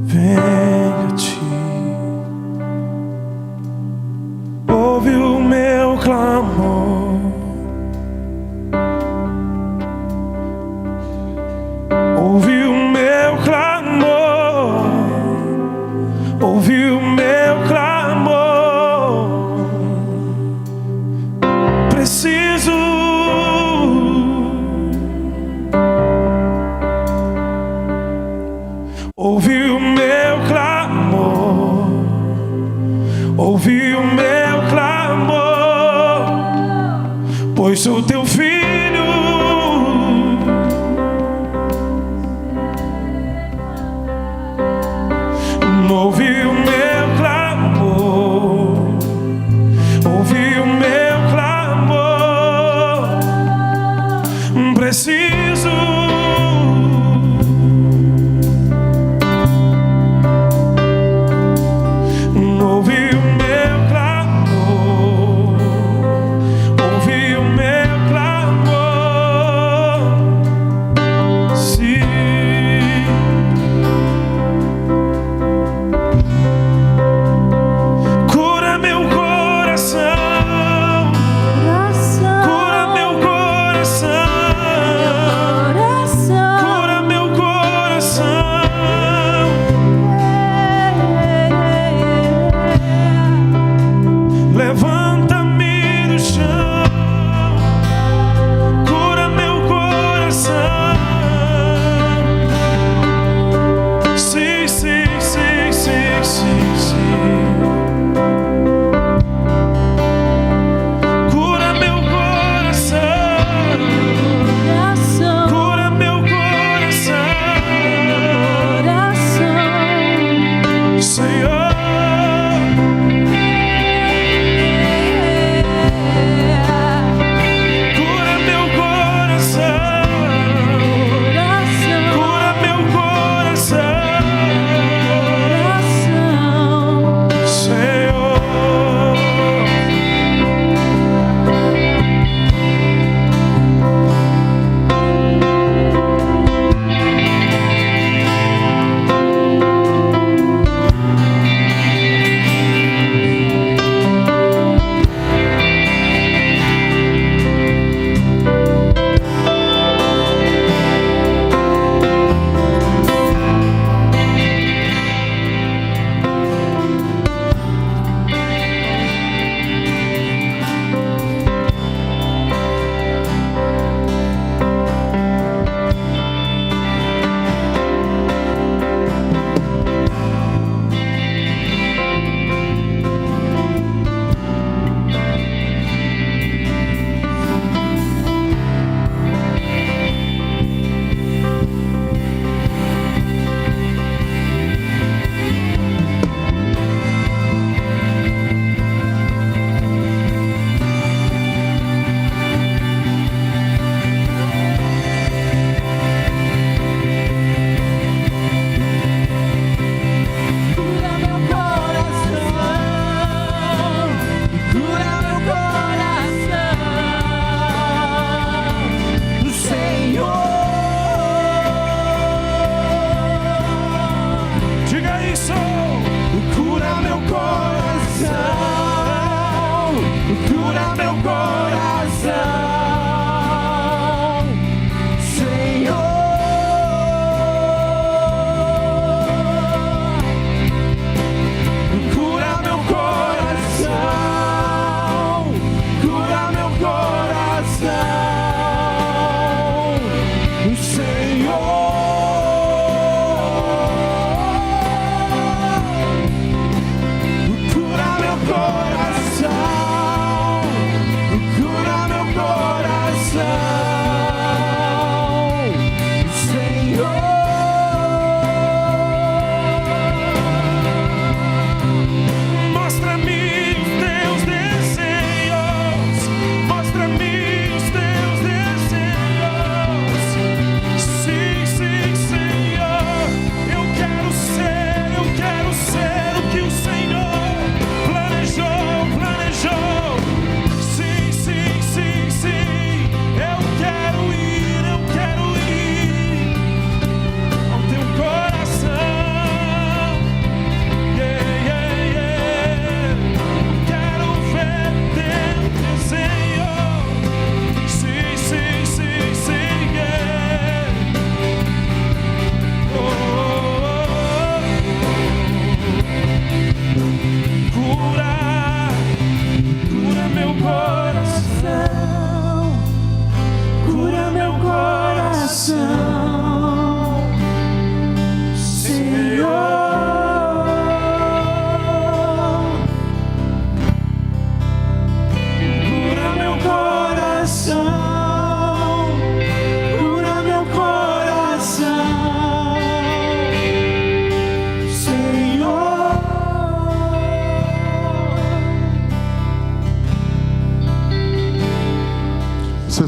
venho a ti, ouve o meu clamor, ouve o meu clamor, ouve o meu clamor.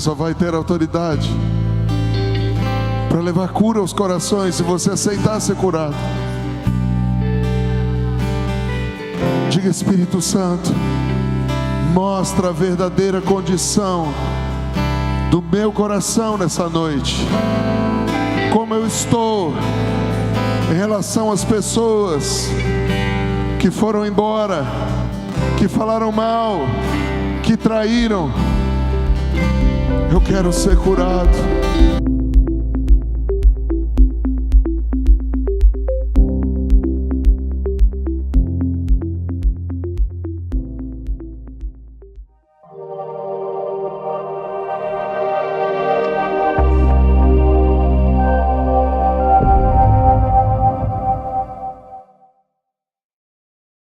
só vai ter autoridade para levar cura aos corações se você aceitar ser curado. Diga: Espírito Santo, mostra a verdadeira condição do meu coração nessa noite. Como eu estou em relação às pessoas que foram embora, que falaram mal, que traíram. Eu quero ser curado.